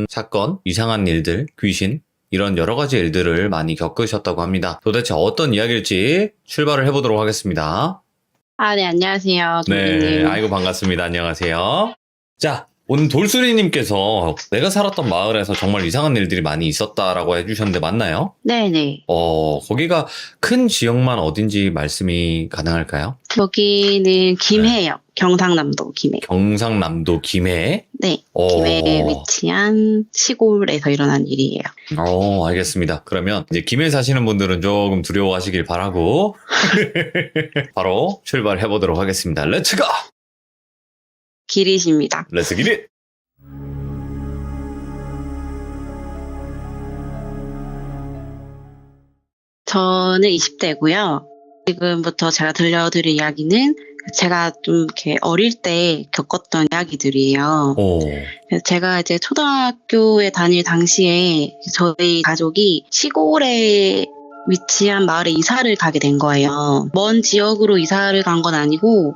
사건, 이상한 일들, 귀신 이런 여러 가지 일들을 많이 겪으셨다고 합니다. 도대체 어떤 이야기일지 출발을 해보도록 하겠습니다. 네, 안녕하세요. 네, 돌리님. 아이고 반갑습니다. 안녕하세요. 자, 오늘 돌수리님께서 내가 살았던 마을에서 정말 이상한 일들이 많이 있었다라고 해주셨는데 맞나요? 네네. 거기가 큰 지역만 어딘지 말씀이 가능할까요? 여기는 김해요. 경상남도 김해. 경상남도 김해. 네. 김해에 위치한 시골에서 일어난 일이에요. 알겠습니다. 그러면 이제 김해 사시는 분들은 조금 두려워하시길 바라고 바로 출발해 보도록 하겠습니다. 렛츠고! 길이십니다. 렛츠 기릿! 저는 20대고요. 지금부터 제가 들려드릴 이야기는 제가 좀 이렇게 어릴 때 겪었던 이야기들이에요. 그래서 제가 이제 초등학교에 다닐 당시에 저희 가족이 시골에 위치한 마을에 이사를 가게 된 거예요. 먼 지역으로 이사를 간 건 아니고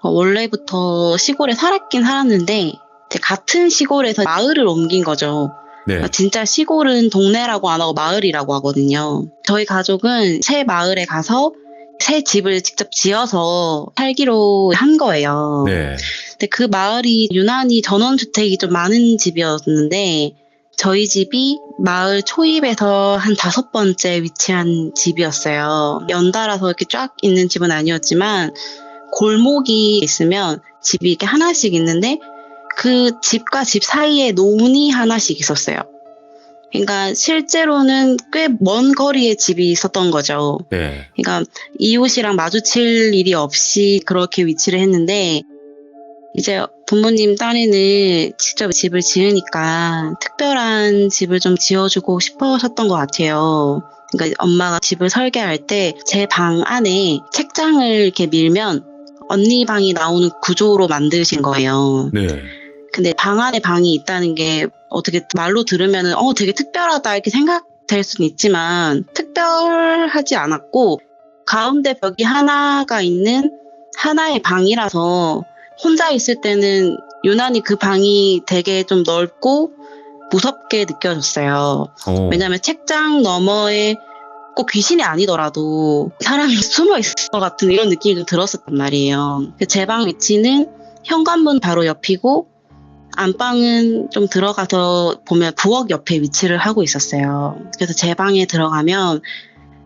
원래부터 시골에 살았긴 살았는데 이제 같은 시골에서 마을을 옮긴 거죠. 네. 진짜 시골은 동네라고 안 하고 마을이라고 하거든요. 저희 가족은 새 마을에 가서 새 집을 직접 지어서 살기로 한 거예요. 네. 근데 그 마을이 유난히 전원주택이 좀 많은 집이었는데 저희 집이 마을 초입에서 한 5번째 위치한 집이었어요. 연달아서 이렇게 쫙 있는 집은 아니었지만 골목이 있으면 집이 이렇게 하나씩 있는데 그 집과 집 사이에 논이 하나씩 있었어요. 그러니까 실제로는 꽤 먼 거리에 집이 있었던 거죠. 네. 그러니까 이웃이랑 마주칠 일이 없이 그렇게 위치를 했는데 이제 부모님 딴에는 직접 집을 지으니까 특별한 집을 좀 지어주고 싶으셨던 것 같아요. 그러니까 엄마가 집을 설계할 때 제 방 안에 책장을 이렇게 밀면 언니 방이 나오는 구조로 만드신 거예요. 네. 근데 방 안에 방이 있다는 게 어떻게 말로 들으면은 되게 특별하다 이렇게 생각될 수는 있지만 특별하지 않았고 가운데 벽이 하나가 있는 하나의 방이라서 혼자 있을 때는 유난히 그 방이 되게 좀 넓고 무섭게 느껴졌어요. 왜냐하면 책장 너머에 꼭 귀신이 아니더라도 사람이 숨어 있을 것 같은 이런 느낌이 좀 들었었단 말이에요. 제 방 위치는 현관문 바로 옆이고 안방은 좀 들어가서 보면 부엌 옆에 위치를 하고 있었어요. 그래서 제 방에 들어가면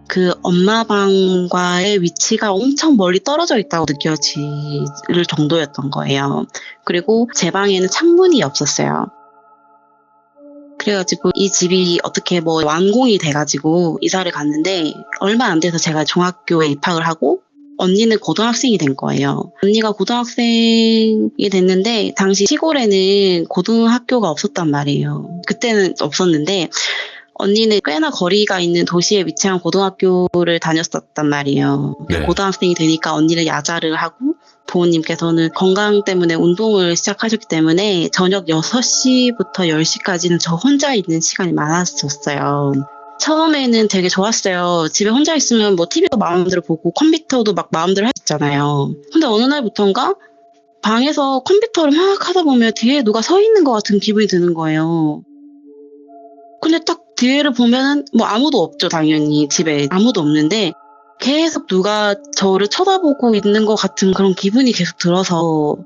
그 엄마 방과의 위치가 엄청 멀리 떨어져 있다고 느껴질 정도였던 거예요. 그리고 제 방에는 창문이 없었어요. 그래가지고 이 집이 어떻게 완공이 돼가지고 이사를 갔는데 얼마 안 돼서 제가 중학교에 입학을 하고 언니는 고등학생이 된 거예요. 언니가 고등학생이 됐는데 당시 시골에는 고등학교가 없었단 말이에요. 그때는 없었는데 언니는 꽤나 거리가 있는 도시에 위치한 고등학교를 다녔었단 말이에요. 네. 고등학생이 되니까 언니를 야자를 하고 부모님께서는 건강 때문에 운동을 시작하셨기 때문에 저녁 6시부터 10시까지는 저 혼자 있는 시간이 많았었어요. 처음에는 되게 좋았어요. 집에 혼자 있으면 TV도 마음대로 보고 컴퓨터도 막 마음대로 할 수 있잖아요. 근데 어느 날부터인가 방에서 컴퓨터를 막 하다 보면 뒤에 누가 서 있는 것 같은 기분이 드는 거예요. 근데 딱 뒤에를 보면은 아무도 없죠, 당연히. 집에 아무도 없는데 계속 누가 저를 쳐다보고 있는 것 같은 그런 기분이 계속 들어서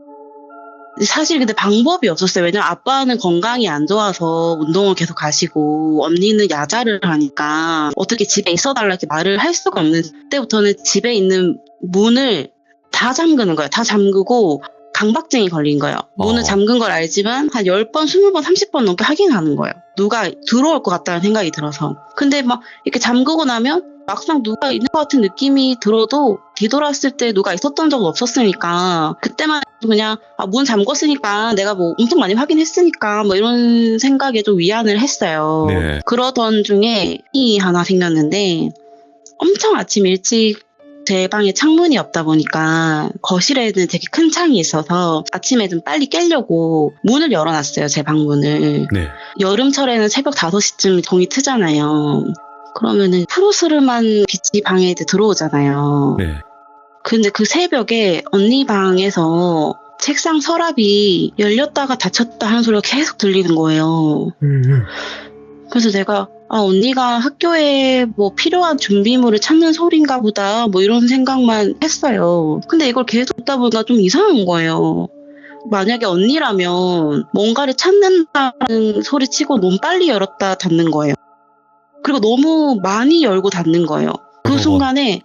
사실 근데 방법이 없었어요. 왜냐면 아빠는 건강이 안 좋아서 운동을 계속 가시고 언니는 야자를 하니까 어떻게 집에 있어달라 이렇게 말을 할 수가 없는 때부터는 집에 있는 문을 다 잠그는 거예요. 다 잠그고 강박증이 걸린 거예요. 문을 잠근 걸 알지만 한 10번, 20번, 30번 넘게 확인하는 거예요. 누가 들어올 것 같다는 생각이 들어서. 근데 이렇게 잠그고 나면 막상 누가 있는 것 같은 느낌이 들어도 뒤돌았을 때 누가 있었던 적은 없었으니까 그때만 그냥 문 잠궜으니까 내가 엄청 많이 확인했으니까 이런 생각에 좀 위안을 했어요. 네. 그러던 중에 이 하나 생겼는데 엄청 아침 일찍 제 방에 창문이 없다 보니까 거실에는 되게 큰 창이 있어서 아침에 좀 빨리 깨려고 문을 열어놨어요. 제 방문을. 네. 여름철에는 새벽 5시쯤 동이 트잖아요. 그러면은 푸르스름한 빛이 방에 들어오잖아요. 네. 근데 그 새벽에 언니 방에서 책상 서랍이 열렸다가 닫혔다 하는 소리가 계속 들리는 거예요. 그래서 내가 언니가 학교에 뭐 필요한 준비물을 찾는 소린가 보다 뭐 이런 생각만 했어요. 근데 이걸 계속 듣다 보니까 좀 이상한 거예요. 만약에 언니라면 뭔가를 찾는다는 소리치고 너무 빨리 열었다 닫는 거예요. 그리고 너무 많이 열고 닫는 거예요. 그 순간에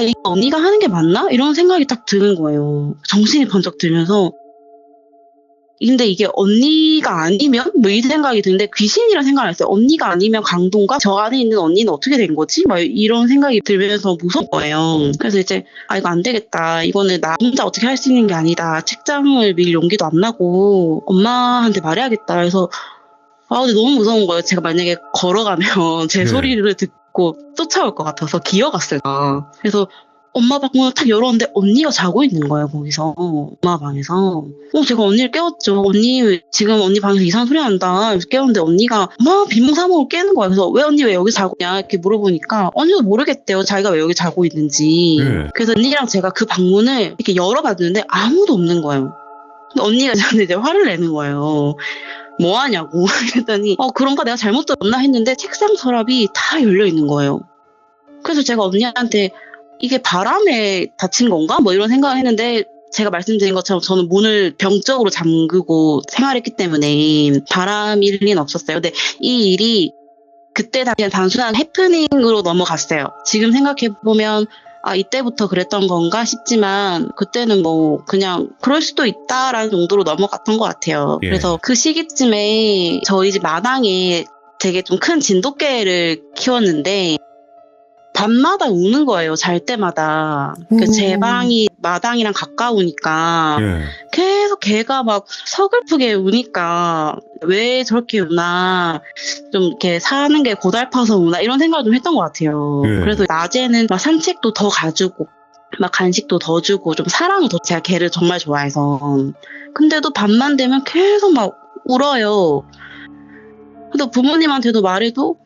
이거 언니가 하는 게 맞나? 이런 생각이 딱 드는 거예요. 정신이 번쩍 들면서. 근데 이게 언니가 아니면? 뭐 이 생각이 드는데 귀신이라 생각을 했어요. 언니가 아니면 강도인가? 저 안에 있는 언니는 어떻게 된 거지? 막 이런 생각이 들면서 무서운 거예요. 그래서 이제 이거 안 되겠다. 이거는 나 혼자 어떻게 할 수 있는 게 아니다. 책장을 밀 용기도 안 나고 엄마한테 말해야겠다. 그래서 근데 너무 무서운 거예요. 제가 만약에 걸어가면 제 소리를 듣고 쫓아올 것 같아서 기어갔어요. 그래서 엄마 방문을 탁 열었는데 언니가 자고 있는 거예요, 거기서. 엄마 방에서. 제가 언니를 깨웠죠. 지금 언니 방에서 이상한 소리 난다. 그래서 깨웠는데 언니가 막 비몽사몽을 깨는 거예요. 그래서 왜 언니 왜 여기 자고 있냐 이렇게 물어보니까 언니도 모르겠대요. 자기가 왜 여기 자고 있는지. 그래서 언니랑 제가 그 방문을 이렇게 열어봤는데 아무도 없는 거예요. 근데 언니가 저한테 이제 화를 내는 거예요. 뭐 하냐고. 그랬더니 그런가 내가 잘못 들었나 했는데 책상 서랍이 다 열려 있는 거예요. 그래서 제가 언니한테 이게 바람에 닫힌 건가? 뭐 이런 생각을 했는데 제가 말씀드린 것처럼 저는 문을 병적으로 잠그고 생활했기 때문에 바람일 리는 없었어요. 근데 이 일이 그때 다 그냥 단순한 해프닝으로 넘어갔어요. 지금 생각해보면 이때부터 그랬던 건가 싶지만 그때는 뭐 그냥 그럴 수도 있다라는 정도로 넘어갔던 것 같아요. 그래서 그 시기쯤에 저희 집 마당에 되게 좀 큰 진돗개를 키웠는데 밤마다 우는 거예요. 잘 때마다. 제 방이 마당이랑 가까우니까 계속 걔가 막 서글프게 우니까 왜 저렇게 우나 좀 이렇게 사는 게 고달파서 우나 이런 생각을 좀 했던 것 같아요. 그래서 낮에는 막 산책도 더 가주고 막 간식도 더 주고 좀 사랑을 더 제가 걔를 정말 좋아해서 근데도 밤만 되면 계속 막 울어요. 근데 부모님한테도 말해도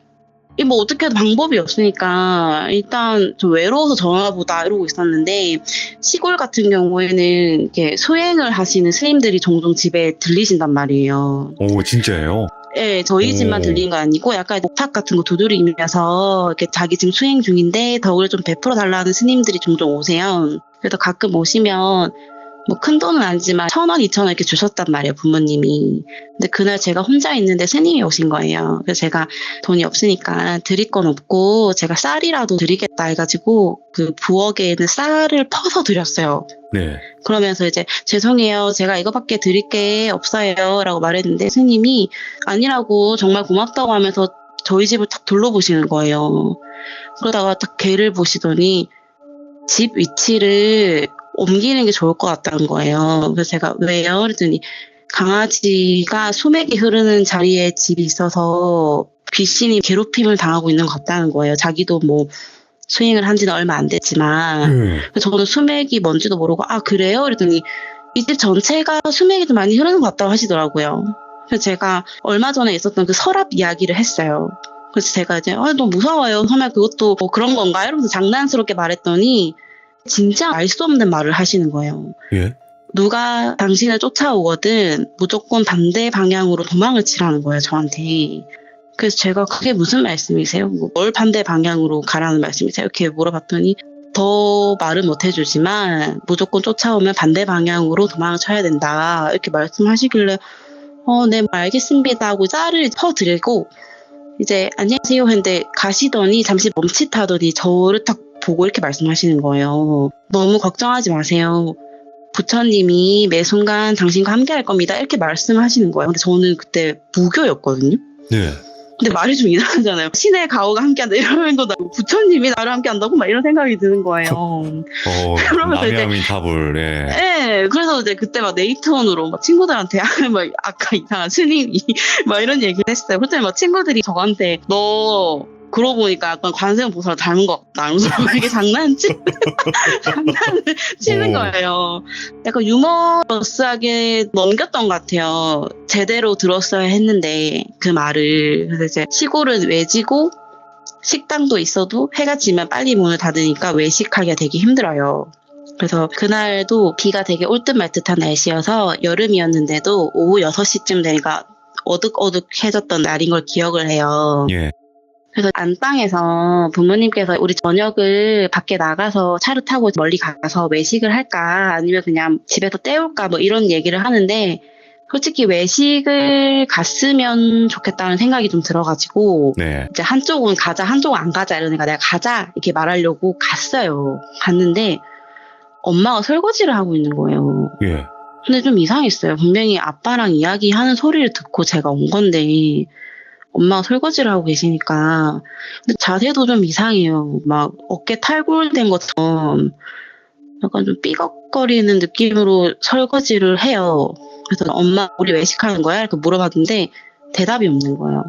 뭐 어떻게 해도 방법이 없으니까 일단 좀 외로워서 전화보다 이러고 있었는데 시골 같은 경우에는 이렇게 수행을 하시는 스님들이 종종 집에 들리신단 말이에요. 오, 진짜예요? 네, 저희 집만 들리는 거 아니고 약간 목탁 같은 거 두드리면서 이렇게 자기 지금 수행 중인데 덕을 좀 베풀어 달라는 스님들이 종종 오세요. 그래서 가끔 오시면 뭐 큰 돈은 아니지만 1,000원, 2,000원 이렇게 주셨단 말이에요, 부모님이. 근데 그날 제가 혼자 있는데 스님이 오신 거예요. 그래서 제가 돈이 없으니까 드릴 건 없고 제가 쌀이라도 드리겠다 해가지고 그 부엌에 있는 쌀을 퍼서 드렸어요. 네. 그러면서 이제 죄송해요, 제가 이거밖에 드릴 게 없어요 라고 말했는데 스님이 아니라고 정말 고맙다고 하면서 저희 집을 딱 둘러보시는 거예요. 그러다가 딱 걔를 보시더니 집 위치를 옮기는 게 좋을 것 같다는 거예요. 그래서 제가 왜요? 그랬더니 강아지가 소맥이 흐르는 자리에 집이 있어서 귀신이 괴롭힘을 당하고 있는 것 같다는 거예요. 자기도 뭐 수행을 한 지는 얼마 안 됐지만 그래서 저는 수맥이 뭔지도 모르고 그래요? 그랬더니 이 집 전체가 수맥이 좀 많이 흐르는 것 같다고 하시더라고요. 그래서 제가 얼마 전에 있었던 그 서랍 이야기를 했어요. 그래서 제가 이제 너무 무서워요. 정말 그것도 뭐 그런 건가요? 이러면서 장난스럽게 말했더니 진짜 알 수 없는 말을 하시는 거예요. 누가 당신을 쫓아오거든 무조건 반대 방향으로 도망을 치라는 거예요, 저한테. 그래서 제가 그게 무슨 말씀이세요? 뭘 반대 방향으로 가라는 말씀이세요? 이렇게 물어봤더니 더 말은 못 해주지만 무조건 쫓아오면 반대 방향으로 도망을 쳐야 된다 이렇게 말씀하시길래 네, 알겠습니다 하고 쌀을 퍼드리고 이제 안녕하세요 했는데 가시더니 잠시 멈칫하더니 저를 딱 보고 이렇게 말씀하시는 거예요. 너무 걱정하지 마세요. 부처님이 매 순간 당신과 함께 할 겁니다. 이렇게 말씀하시는 거예요. 근데 저는 그때 무교였거든요. 네. 근데 말이 좀 이상하잖아요. 신의 가오가 함께한다 이러는 거다. 부처님이 나를 함께한다고 막 이런 생각이 드는 거예요. 그러면서 이제 남야민탑을. 네. 그래서 이제 그때 막 네이트온으로 막 친구들한테 막 아까 이상한 스님이 막 이런 얘기를 했어요. 그랬더니 막 친구들이 저한테 너 그러고 보니까 약간 관세음보살 닮은 것 같다. 이러면서 이게 장난을 치는 거예요. 약간 유머러스하게 넘겼던 것 같아요. 제대로 들었어야 했는데 그 말을. 그래서 이제 시골은 외지고 식당도 있어도 해가 지면 빨리 문을 닫으니까 외식하기가 되게 힘들어요. 그래서 그날도 비가 되게 올듯말듯한 날씨여서 여름이었는데도 오후 6시쯤 되니까 어둑어둑해졌던 날인 걸 기억을 해요. 예. 그래서 안방에서 부모님께서 우리 저녁을 밖에 나가서 차를 타고 멀리 가서 외식을 할까 아니면 그냥 집에서 때울까 뭐 이런 얘기를 하는데 솔직히 외식을 갔으면 좋겠다는 생각이 좀 들어가지고 네. 이제 한쪽은 가자 한쪽은 안 가자 이러니까 내가 가자 이렇게 말하려고 갔어요. 갔는데 엄마가 설거지를 하고 있는 거예요. 예. 근데 좀 이상했어요. 분명히 아빠랑 이야기하는 소리를 듣고 제가 온 건데 엄마가 설거지를 하고 계시니까 근데 자세도 좀 이상해요. 막 어깨 탈골된 것처럼 약간 좀 삐걱거리는 느낌으로 설거지를 해요. 그래서 엄마 우리 외식하는 거야? 이렇게 물어봤는데 대답이 없는 거예요.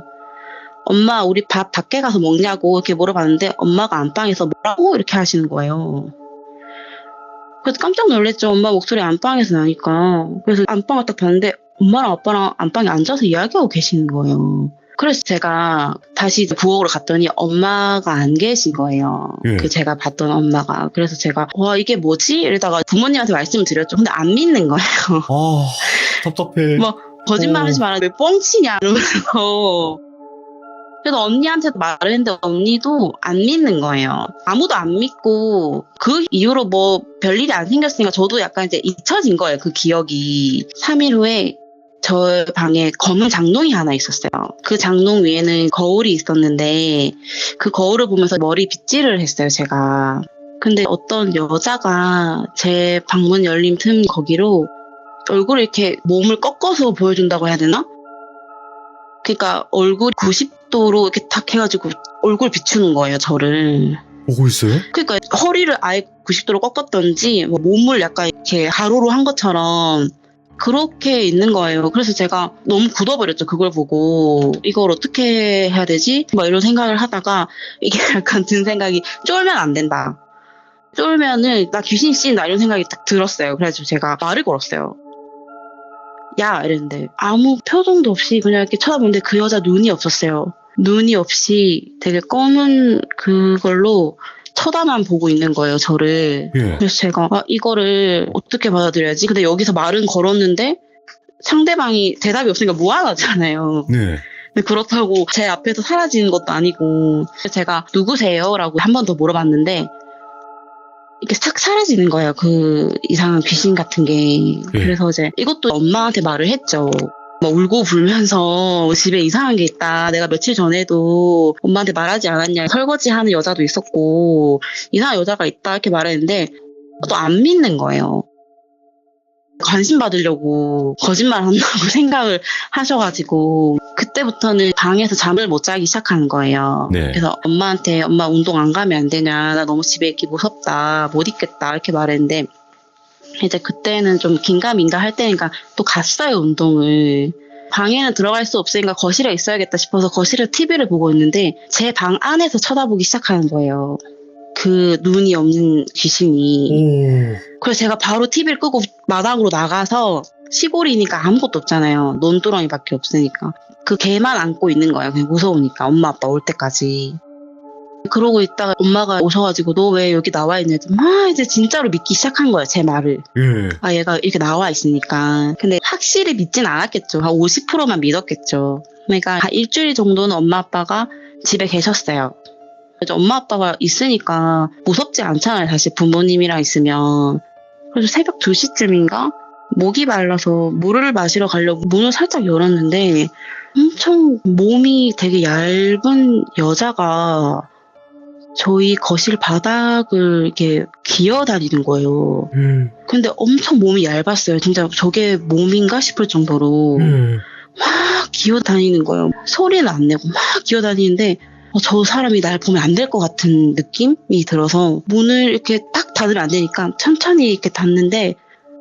엄마 우리 밥 밖에 가서 먹냐고 이렇게 물어봤는데 엄마가 안방에서 뭐라고 이렇게 하시는 거예요. 그래서 깜짝 놀랐죠. 엄마 목소리 안방에서 나니까. 그래서 안방을 딱 봤는데 엄마랑 아빠랑 안방에 앉아서 이야기하고 계시는 거예요. 그래서 제가 다시 부엌으로 갔더니 엄마가 안 계신 거예요. 예. 그 제가 봤던 엄마가. 그래서 제가 와 이게 뭐지? 이러다가 부모님한테 말씀을 드렸죠. 근데 안 믿는 거예요. 아, 답답해. 뭐 거짓말하지 마라. 왜 뻥치냐 이러면서. 그래서 언니한테도 말을 했는데 언니도 안 믿는 거예요. 아무도 안 믿고 그 이후로 뭐 별일이 안 생겼으니까 저도 약간 이제 잊혀진 거예요. 그 기억이. 3일 후에 저 방에 검은 장롱이 하나 있었어요. 그 장롱 위에는 거울이 있었는데 그 거울을 보면서 머리 빗질을 했어요, 제가. 근데 어떤 여자가 제 방문 열린 틈 거기로 얼굴을 이렇게 몸을 꺾어서 보여준다고 해야 되나? 그러니까 얼굴 90도로 이렇게 탁 해가지고 얼굴 비추는 거예요, 저를. 보고 있어요? 그러니까 허리를 아예 90도로 꺾었던지 뭐 몸을 약간 이렇게 가로로 한 것처럼 그렇게 있는 거예요. 그래서 제가 너무 굳어버렸죠. 그걸 보고 이걸 어떻게 해야 되지? 막 이런 생각을 하다가 이게 약간 든 생각이 쫄면 안 된다. 쫄면은 나 귀신 씌인다 이런 생각이 딱 들었어요. 그래서 제가 말을 걸었어요. 야 이랬는데 아무 표정도 없이 그냥 이렇게 쳐다보는데 그 여자 눈이 없었어요. 눈이 없이 되게 검은 그걸로 쳐다만 보고 있는 거예요, 저를. 예. 그래서 제가 이거를 어떻게 받아들여야지? 근데 여기서 말은 걸었는데 상대방이 대답이 없으니까 무안하잖아요. 네. 근데 그렇다고 제 앞에서 사라지는 것도 아니고 그래서 제가 누구세요? 라고 한 번 더 물어봤는데 이렇게 싹 사라지는 거예요. 그 이상한 귀신 같은 게. 그래서 이제 이것도 엄마한테 말을 했죠. 막 울고 불면서 집에 이상한 게 있다. 내가 며칠 전에도 엄마한테 말하지 않았냐. 설거지하는 여자도 있었고 이상한 여자가 있다 이렇게 말했는데 또 안 믿는 거예요. 관심 받으려고 거짓말 한다고 생각을 하셔가지고 그때부터는 방에서 잠을 못 자기 시작하는 거예요. 네. 그래서 엄마한테 엄마 운동 안 가면 안 되냐. 나 너무 집에 있기 무섭다. 못 있겠다. 이렇게 말했는데 이제 그때는 좀 긴가민가 할 때니까 또 갔어요, 운동을. 방에는 들어갈 수 없으니까 거실에 있어야겠다 싶어서 거실에 TV를 보고 있는데 제 방 안에서 쳐다보기 시작하는 거예요. 그 눈이 없는 귀신이. 오. 그래서 제가 바로 TV를 끄고 마당으로 나가서 시골이니까 아무것도 없잖아요. 논두렁이밖에 없으니까. 그 개만 안고 있는 거예요. 그냥 무서우니까 엄마 아빠 올 때까지. 그러고 있다가 엄마가 오셔가지고 너 왜 여기 나와 있냐 했더니 막 이제 진짜로 믿기 시작한 거예요, 제 말을. 예. 아 얘가 이렇게 나와 있으니까. 근데 확실히 믿진 않았겠죠. 한 50%만 믿었겠죠. 그러니까 한 일주일 정도는 엄마 아빠가 집에 계셨어요. 그래서 엄마 아빠가 있으니까 무섭지 않잖아요, 사실 부모님이랑 있으면. 그래서 새벽 2시쯤인가 목이 말라서 물을 마시러 가려고 문을 살짝 열었는데 엄청 몸이 되게 얇은 여자가 저희 거실 바닥을 이렇게 기어다니는 거예요. 근데 엄청 몸이 얇았어요. 진짜 저게 몸인가 싶을 정도로 막 기어다니는 거예요. 소리는 안 내고 막 기어다니는데 저 사람이 날 보면 안 될 것 같은 느낌이 들어서 문을 이렇게 딱 닫으면 안 되니까 천천히 이렇게 닫는데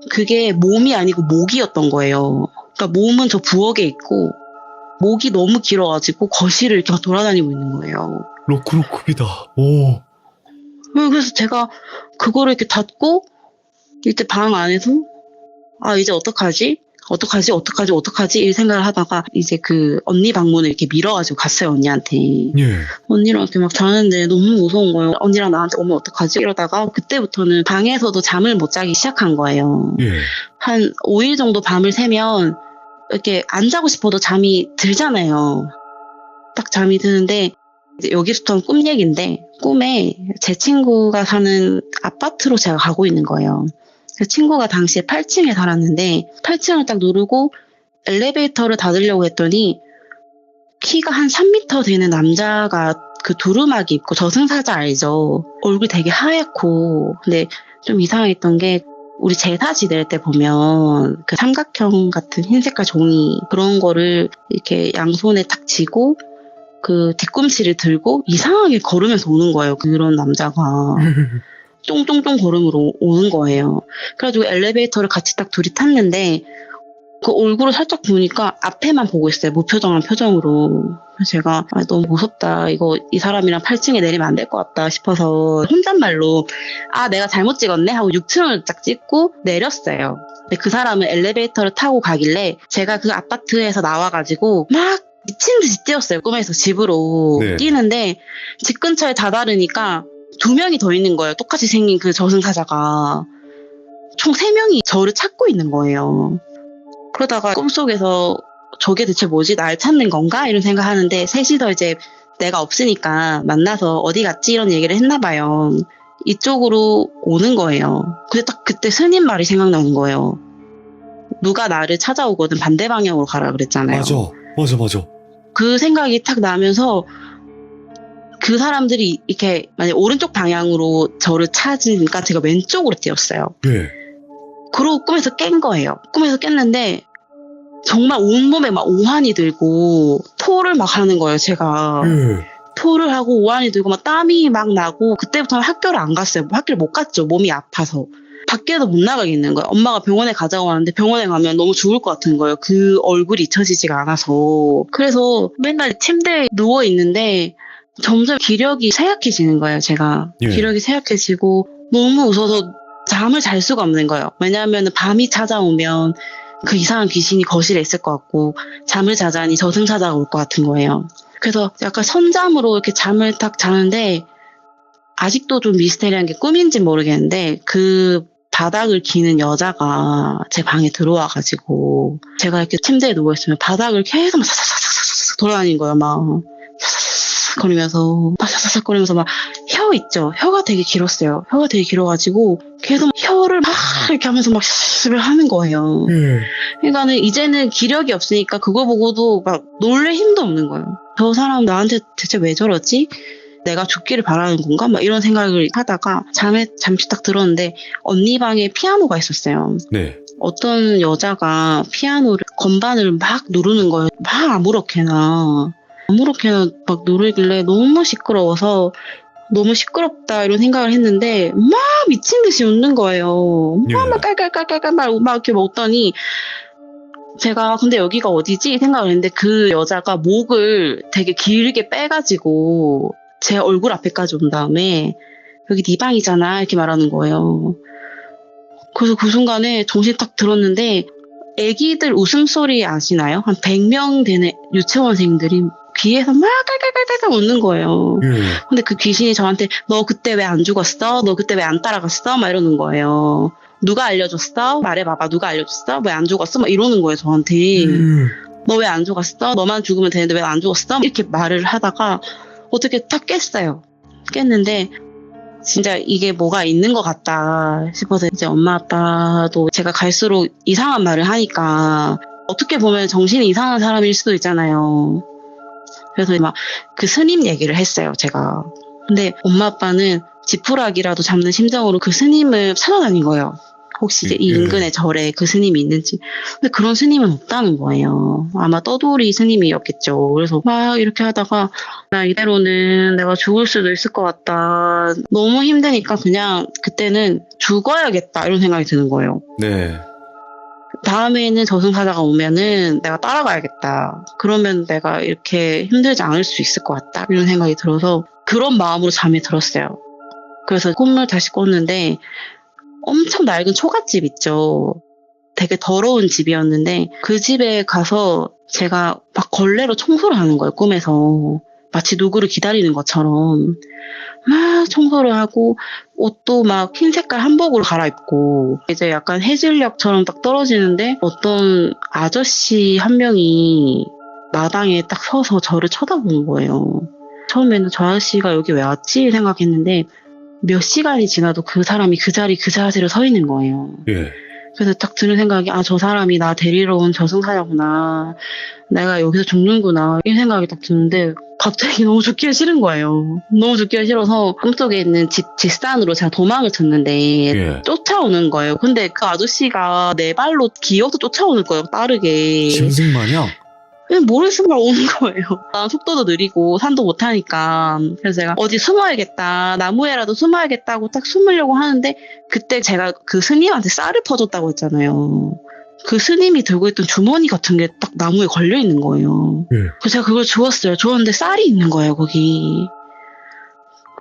그게 몸이 아니고 목이었던 거예요. 그러니까 몸은 저 부엌에 있고 목이 너무 길어가지고 거실을 이렇게 막 돌아다니고 있는 거예요. 로크로크이다. 오. 그래서 제가 그거를 이렇게 닫고 이때 방 안에서 이제 어떡하지? 어떡하지 이 생각을 하다가 이제 그 언니 방문을 이렇게 밀어가지고 갔어요, 언니한테. 예. 언니랑 이렇게 막 자는데 너무 무서운 거예요. 언니랑 나한테 오면 어떡하지 이러다가 그때부터는 방에서도 잠을 못 자기 시작한 거예요. 예. 한 5일 정도 밤을 새면 이렇게 안 자고 싶어도 잠이 들잖아요. 딱 잠이 드는데 이제 여기부터는 꿈 얘기인데 꿈에 제 친구가 사는 아파트로 제가 가고 있는 거예요. 그 친구가 당시에 8층에 살았는데 8층을 딱 누르고 엘리베이터를 닫으려고 했더니 키가 한 3m 되는 남자가 그 두루마기 입고 저승사자 알죠? 얼굴이 되게 하얗고 근데 좀 이상했던 게 우리 제사 지낼 때 보면 그 삼각형 같은 흰색깔 종이 그런 거를 이렇게 양손에 탁 쥐고 그 뒤꿈치를 들고 이상하게 걸으면서 오는 거예요. 그런 남자가. 쫑쫑쫑 걸음으로 오는 거예요. 그래가지고 엘리베이터를 같이 딱 둘이 탔는데 그 얼굴을 살짝 보니까 앞에만 보고 있어요. 무표정한 표정으로. 그래서 제가 너무 무섭다. 이 사람이랑 8층에 내리면 안 될 것 같다 싶어서 혼잣말로 내가 잘못 찍었네 하고 6층을 딱 찍고 내렸어요. 근데 그 사람은 엘리베이터를 타고 가길래 제가 그 아파트에서 나와가지고 막 미친 듯이 뛰었어요. 꿈에서 집으로 네. 뛰는데 집 근처에 다다르니까 2명이 더 있는 거예요. 똑같이 생긴 그 저승사자가. 총 3명이 저를 찾고 있는 거예요. 그러다가 꿈속에서 저게 대체 뭐지? 날 찾는 건가? 이런 생각하는데 셋이서 이제 내가 없으니까 만나서 어디 갔지? 이런 얘기를 했나 봐요. 이쪽으로 오는 거예요. 근데 딱 그때 스님 말이 생각나는 거예요. 누가 나를 찾아오거든 반대 방향으로 가라 그랬잖아요. 맞아. 그 생각이 탁 나면서 그 사람들이 이렇게 만약 오른쪽 방향으로 저를 찾으니까 제가 왼쪽으로 뛰었어요. 예. 그러고 꿈에서 깬 거예요. 꿈에서 깼는데 정말 온몸에 막 오한이 들고 토를 막 하는 거예요, 제가. 예. 토를 하고 오한이 들고 막 땀이 막 나고 그때부터는 학교를 안 갔어요. 학교를 못 갔죠. 몸이 아파서. 밖에도 못 나가겠는 거예요. 엄마가 병원에 가자고 하는데 병원에 가면 너무 죽을 것 같은 거예요. 그 얼굴이 잊혀지지가 않아서. 그래서 맨날 침대에 누워 있는데 점점 기력이 쇠약해지는 거예요, 제가. 예. 기력이 쇠약해지고 너무 웃어서 잠을 잘 수가 없는 거예요. 왜냐하면 밤이 찾아오면 그 이상한 귀신이 거실에 있을 것 같고 잠을 자자니 저승사자가 올 것 같은 거예요. 그래서 약간 선잠으로 이렇게 잠을 딱 자는데 아직도 좀 미스테리한 게 꿈인지 모르겠는데 그 바닥을 기는 여자가 제 방에 들어와가지고 제가 이렇게 침대에 누워있으면 바닥을 계속 막 사사사사사사 돌아다니는 거예요. 막 거리면서 막 사사삭 거리면서 막 혀 있죠. 혀가 되게 길었어요. 혀가 되게 길어가지고 계속 혀를 막 이렇게 하면서 막 하는 거예요. 그러니까는 이제는 기력이 없으니까 그거 보고도 막 놀랄 힘도 없는 거예요. 저 사람 나한테 대체 왜 저러지? 내가 죽기를 바라는 건가? 막 이런 생각을 하다가 잠에 잠시 딱 들었는데 언니 방에 피아노가 있었어요. 네. 어떤 여자가 피아노를 건반을 막 누르는 거예요. 막 아무렇게나 막 누르길래 너무 시끄러워서 너무 시끄럽다 이런 생각을 했는데 막 미친 듯이 웃는 거예요. 막 깔깔깔깔깔 막 이렇게 웃더니 제가 근데 여기가 어디지 생각을 했는데 그 여자가 목을 되게 길게 빼가지고 제 얼굴 앞에까지 온 다음에 여기 네 방이잖아 이렇게 말하는 거예요. 그래서 그 순간에 정신 딱 들었는데 애기들 웃음소리 아시나요? 한 100명 되는 유치원생들이 귀에서 막 깔깔깔깔 웃는 거예요. 근데 그 귀신이 저한테 너 그때 왜 안 죽었어? 너 그때 왜 안 따라갔어? 막 이러는 거예요. 누가 알려줬어? 말해봐봐. 누가 알려줬어? 왜 안 죽었어? 막 이러는 거예요 저한테. 너 왜 안 죽었어? 너만 죽으면 되는데 왜 안 죽었어? 이렇게 말을 하다가 어떻게 딱 깼어요. 깼는데 진짜 이게 뭐가 있는 것 같다 싶어서 이제 엄마 아빠도 제가 갈수록 이상한 말을 하니까 어떻게 보면 정신이 이상한 사람일 수도 있잖아요. 그래서 막 그 스님 얘기를 했어요, 제가. 근데 엄마 아빠는 지푸라기라도 잡는 심정으로 그 스님을 찾아다닌 거예요. 혹시 이제 이 인근에 절에 그 스님이 있는지. 근데 그런 스님은 없다는 거예요. 아마 떠돌이 스님이었겠죠. 그래서 막 이렇게 하다가 나 이대로는 내가 죽을 수도 있을 것 같다. 너무 힘드니까 그냥 그때는 죽어야겠다 이런 생각이 드는 거예요. 네. 다음에는 저승사자가 오면은 내가 따라가야겠다. 그러면 내가 이렇게 힘들지 않을 수 있을 것 같다. 이런 생각이 들어서 그런 마음으로 잠에 들었어요. 그래서 꿈을 다시 꿨는데 엄청 낡은 초가집 있죠. 되게 더러운 집이었는데 그 집에 가서 제가 막 걸레로 청소를 하는 거예요, 꿈에서. 마치 누구를 기다리는 것처럼 막 청소를 하고 옷도 막 흰 색깔 한복으로 갈아입고 이제 약간 해질녘처럼 딱 떨어지는데 어떤 아저씨 한 명이 마당에 딱 서서 저를 쳐다보는 거예요. 처음에는 저 아저씨가 여기 왜 왔지 생각했는데 몇 시간이 지나도 그 사람이 그 자리 그 자세로 서 있는 거예요. 예. 그래서 딱 드는 생각이 저 사람이 나 데리러 온 저승사자구나. 내가 여기서 죽는구나. 이 생각이 딱 드는데 갑자기 너무 죽기가 싫은 거예요. 너무 죽기가 싫어서 꿈속에 있는 집 뒷산으로 제가 도망을 쳤는데 예. 쫓아오는 거예요. 근데 그 아저씨가 내 발로 기어서 쫓아오는 거예요. 빠르게. 짐승 마냥? 그냥 모래수가 오는 거예요. 난 속도도 느리고 산도 못하니까. 그래서 제가 어디 숨어야겠다. 나무에라도 숨어야겠다고 딱 숨으려고 하는데 그때 제가 그 스님한테 쌀을 퍼줬다고 했잖아요. 그 스님이 들고 있던 주머니 같은 게 딱 나무에 걸려 있는 거예요. 예. 그래서 제가 그걸 주웠어요. 주웠는데 쌀이 있는 거예요, 거기.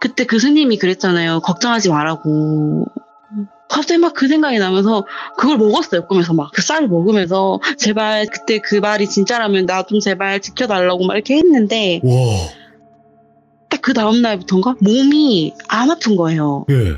그때 그 스님이 그랬잖아요. 걱정하지 말라고. 갑자기 막 그 생각이 나면서 그걸 먹었어요. 꿈에서 막 그 쌀을 먹으면서 제발 그때 그 말이 진짜라면 나 좀 제발 지켜달라고 막 이렇게 했는데 와. 딱 그 다음날부터인가 몸이 안 아픈 거예요. 예.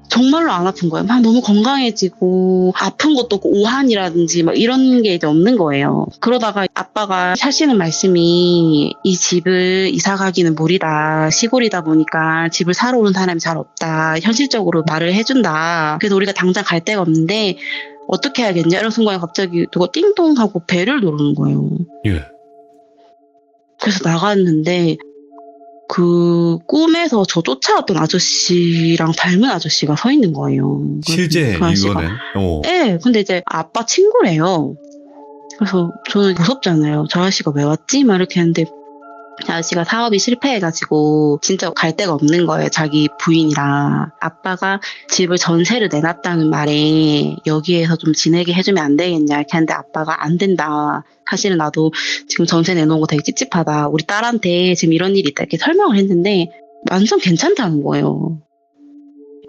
정말로 안 아픈 거예요. 막 너무 건강해지고 아픈 것도 없고 오한이라든지 막 이런 게 이제 없는 거예요. 그러다가 아빠가 하시는 말씀이 이 집을 이사 가기는 무리다. 시골이다 보니까 집을 사러 오는 사람이 잘 없다. 현실적으로 말을 해준다. 그래서 우리가 당장 갈 데가 없는데 어떻게 해야겠냐 이런 순간에 갑자기 누가 띵동 하고 벨을 누르는 거예요. 예. 그래서 나갔는데 그 꿈에서 저 쫓아왔던 아저씨랑 닮은 아저씨가 서 있는 거예요. 실제 그 아저씨가. 이거는. 오. 네, 근데 이제 아빠 친구래요. 그래서 저는 무섭잖아요. 저 아저씨가 왜 왔지? 막 이렇게 했는데 아저씨가 사업이 실패해가지고 진짜 갈 데가 없는 거예요. 자기 부인이랑. 아빠가 집을 전세를 내놨다는 말에 여기에서 좀 지내게 해주면 안 되겠냐 이렇게 하는데 아빠가 안 된다. 사실은 나도 지금 전세 내놓은 거 되게 찝찝하다. 우리 딸한테 지금 이런 일이 있다 이렇게 설명을 했는데 완전 괜찮다는 거예요.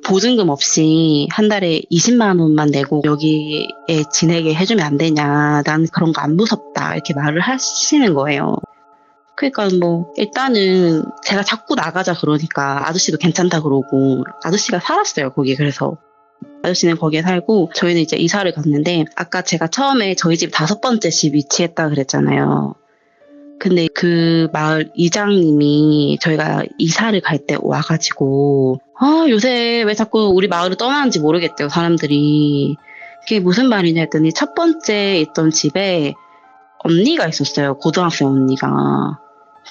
보증금 없이 한 달에 20만 원만 내고 여기에 지내게 해주면 안 되냐. 난 그런 거 안 무섭다. 이렇게 말을 하시는 거예요. 그러니까 뭐 일단은 제가 자꾸 나가자 그러니까 아저씨도 괜찮다 그러고 아저씨가 살았어요 거기. 그래서 아저씨는 거기에 살고 저희는 이제 이사를 갔는데 아까 제가 처음에 저희 집 5번째 집 위치했다 그랬잖아요. 근데 그 마을 이장님이 저희가 이사를 갈 때 와가지고 요새 왜 자꾸 우리 마을을 떠나는지 모르겠대요 사람들이. 그게 무슨 말이냐 했더니 첫 번째 있던 집에 언니가 있었어요. 고등학생 언니가.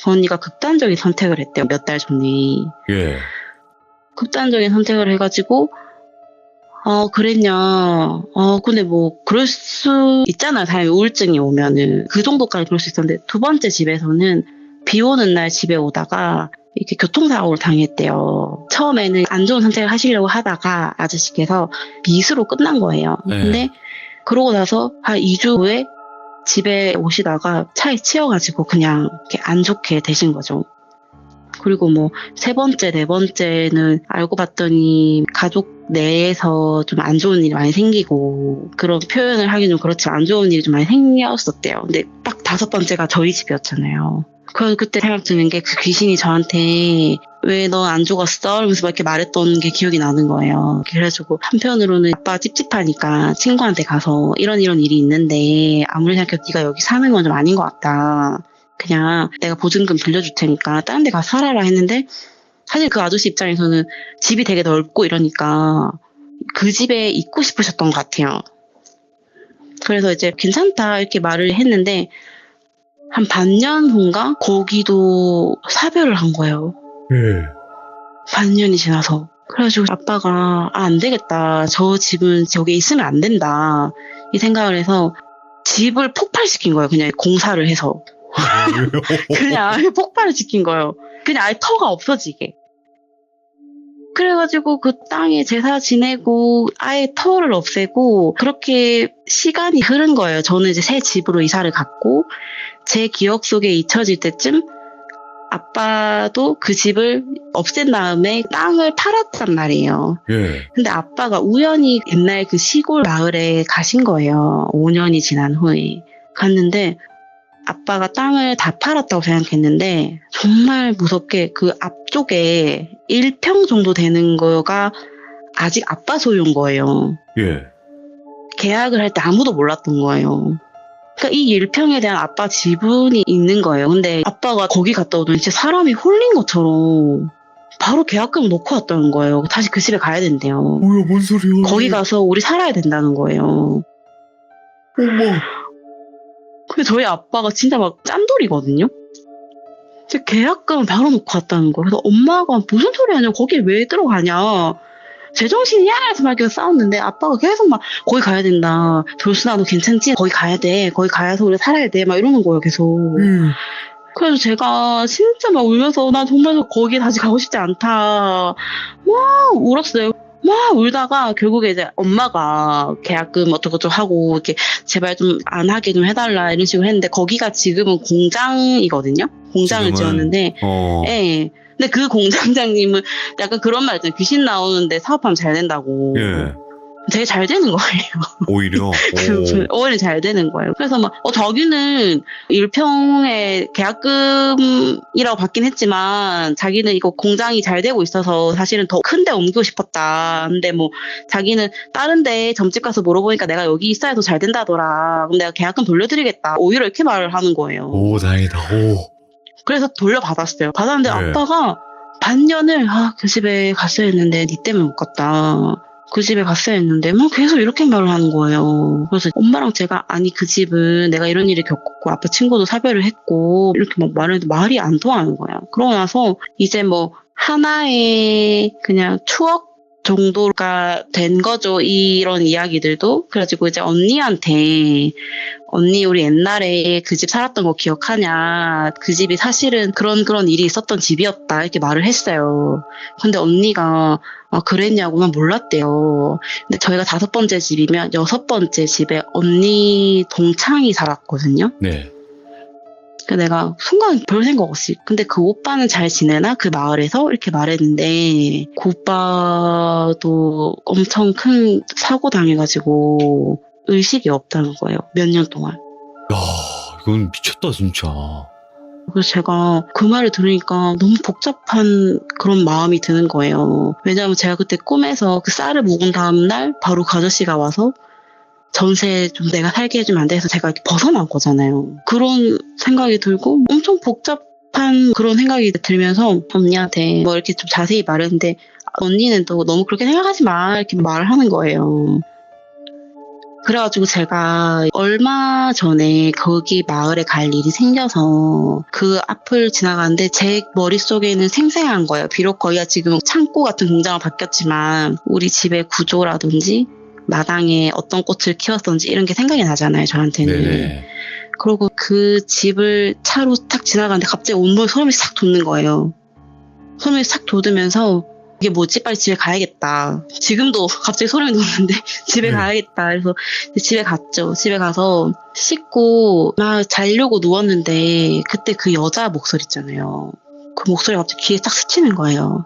그 언니가 극단적인 선택을 했대요. 몇 달 전에. 예. 극단적인 선택을 해가지고 그랬냐. 근데 뭐 그럴 수 있잖아요. 사람이 우울증이 오면은. 그 정도까지 그럴 수 있었는데 두 번째 집에서는 비 오는 날 집에 오다가 이렇게 교통사고를 당했대요. 처음에는 안 좋은 선택을 하시려고 하다가 아저씨께서 미수로 끝난 거예요. 네. 근데 그러고 나서 한 2주 후에 집에 오시다가 차에 치여가지고 그냥 이렇게 안 좋게 되신 거죠. 그리고 뭐 세 번째, 네 번째는 알고 봤더니 가족 내에서 좀 안 좋은 일이 많이 생기고 그런 표현을 하긴 좀 그렇지만 안 좋은 일이 좀 많이 생겼었대요. 근데 딱 5번째가 저희 집이었잖아요. 그때 생각 드는 게 그 귀신이 저한테 왜 너 안 죽었어? 이러면서 막 이렇게 말했던 게 기억이 나는 거예요. 그래가지고 한편으로는 아빠가 찝찝하니까 친구한테 가서 이런 일이 있는데 아무리 생각해도 네가 여기 사는 건 좀 아닌 것 같다. 그냥 내가 보증금 빌려줄 테니까 다른 데 가서 살아라 했는데 사실 그 아저씨 입장에서는 집이 되게 넓고 이러니까 그 집에 있고 싶으셨던 것 같아요. 그래서 이제 괜찮다 이렇게 말을 했는데 한 반년 후인가 거기도 사별을 한 거예요. 예. 반년이 지나서. 그래가지고 아빠가 안 되겠다. 저 집은 저기에 있으면 안 된다. 이 생각을 해서 집을 폭발시킨 거예요. 그냥 공사를 해서. 그냥 아예 폭발을 시킨 거예요. 그냥 아예 터가 없어지게. 그래가지고 그 땅에 제사 지내고 아예 터를 없애고 그렇게 시간이 흐른 거예요. 저는 이제 새 집으로 이사를 갔고 제 기억 속에 잊혀질 때쯤 아빠도 그 집을 없앤 다음에 땅을 팔았단 말이에요. 예. 근데 아빠가 우연히 옛날 그 시골 마을에 가신 거예요. 5년이 지난 후에. 갔는데 아빠가 땅을 다 팔았다고 생각했는데 정말 무섭게 그 앞쪽에 1평 정도 되는 거가 아직 아빠 소유인 거예요. 예. 계약을 할 때 아무도 몰랐던 거예요. 그러니까 이 1평에 대한 아빠 지분이 있는 거예요. 근데 아빠가 거기 갔다 오더니 진짜 사람이 홀린 것처럼 바로 계약금을 놓고 왔다는 거예요. 다시 그 집에 가야 된대요. 뭐야, 뭔 소리야? 거기 가서 우리 살아야 된다는 거예요. 어머. 근데 저희 아빠가 진짜 막 짠돌이거든요. 진짜 계약금을 바로 놓고 왔다는 거예요. 그래서 엄마가 무슨 소리 하냐, 거기 왜 들어가냐, 제정신이야 해서 막 이렇게 싸웠는데 아빠가 계속 막 거기 가야 된다, 돌순아 너 괜찮지? 거기 가야 돼, 거기 가서 우리 살아야 돼 막 이러는 거예요 계속. 그래서 제가 진짜 막 울면서 나 정말 거기 다시 가고 싶지 않다 막 울었어요. 막 울다가 결국에 이제 엄마가 계약금 어쩌고저쩌고 하고 이렇게 제발 좀 안 하게 좀 해달라 이런 식으로 했는데, 거기가 지금은 공장이거든요. 공장을 지금은? 지었는데 예. 근데 그 공장장님은 약간 그런 말 있잖아요. 귀신 나오는데 사업하면 잘 된다고. 예. 되게 잘 되는 거예요. 오히려. 오히려 잘 되는 거예요. 그래서 막 자기는 1평의 계약금이라고 받긴 했지만 자기는 이거 공장이 잘 되고 있어서 사실은 더 큰 데 옮기고 싶었다. 근데 뭐 자기는 다른 데 점집 가서 물어보니까 내가 여기 있어야 더 잘 된다더라. 그럼 내가 계약금 돌려드리겠다. 오히려 이렇게 말을 하는 거예요. 오, 다행이다. 오. 그래서 돌려받았어요. 받았는데 네. 아빠가 반년을 그 집에 갔어야 했는데 니 때문에 못 갔다. 그 집에 갔어야 했는데 막 계속 이렇게 말을 하는 거예요. 그래서 엄마랑 제가 아니 그 집은 내가 이런 일을 겪었고 아빠 친구도 사별을 했고 이렇게 막 말해도 말이 안 통하는 거야. 그러고 나서 이제 뭐 하나의 그냥 추억 정도가 된 거죠. 이런 이야기들도. 그래가지고 이제 언니한테 언니 우리 옛날에 그 집 살았던 거 기억하냐, 그 집이 사실은 그런 일이 있었던 집이었다 이렇게 말을 했어요. 근데 언니가 그랬냐고 난 몰랐대요. 근데 저희가 5번째 집이면 6번째 집에 언니 동창이 살았거든요. 네. 그래서 내가 순간 별 생각 없이 근데 그 오빠는 잘 지내나? 그 마을에서? 이렇게 말했는데 그 오빠도 엄청 큰 사고 당해가지고 의식이 없다는 거예요. 몇 년 동안. 야, 이건 미쳤다, 진짜. 그래서 제가 그 말을 들으니까 너무 복잡한 그런 마음이 드는 거예요. 왜냐하면 제가 그때 꿈에서 그 쌀을 묵은 다음날 바로 그 아저씨가 와서 전세 좀 내가 살게 해주면 안 돼서 제가 이렇게 벗어난 거잖아요. 그런 생각이 들고 엄청 복잡한 그런 생각이 들면서 언니한테 뭐 이렇게 좀 자세히 말했는데 언니는 또 너무 그렇게 생각하지 마 이렇게 말을 하는 거예요. 그래가지고 제가 얼마 전에 거기 마을에 갈 일이 생겨서 그 앞을 지나가는데 제 머릿속에는 생생한 거예요. 비록 거기가 지금 창고 같은 공장으로 바뀌었지만 우리 집의 구조라든지 마당에 어떤 꽃을 키웠던지 이런 게 생각이 나잖아요, 저한테는. 네네. 그리고 그 집을 차로 탁 지나가는데 갑자기 온몸에 소름이 싹 돋는 거예요. 소름이 싹 돋으면서 이게 뭐지? 빨리 집에 가야겠다. 지금도 갑자기 소름이 돋는데 집에 가야겠다. 그래서 집에 갔죠. 집에 가서 씻고 막 자려고 누웠는데 그때 그 여자 목소리 있잖아요. 그 목소리가 갑자기 귀에 딱 스치는 거예요.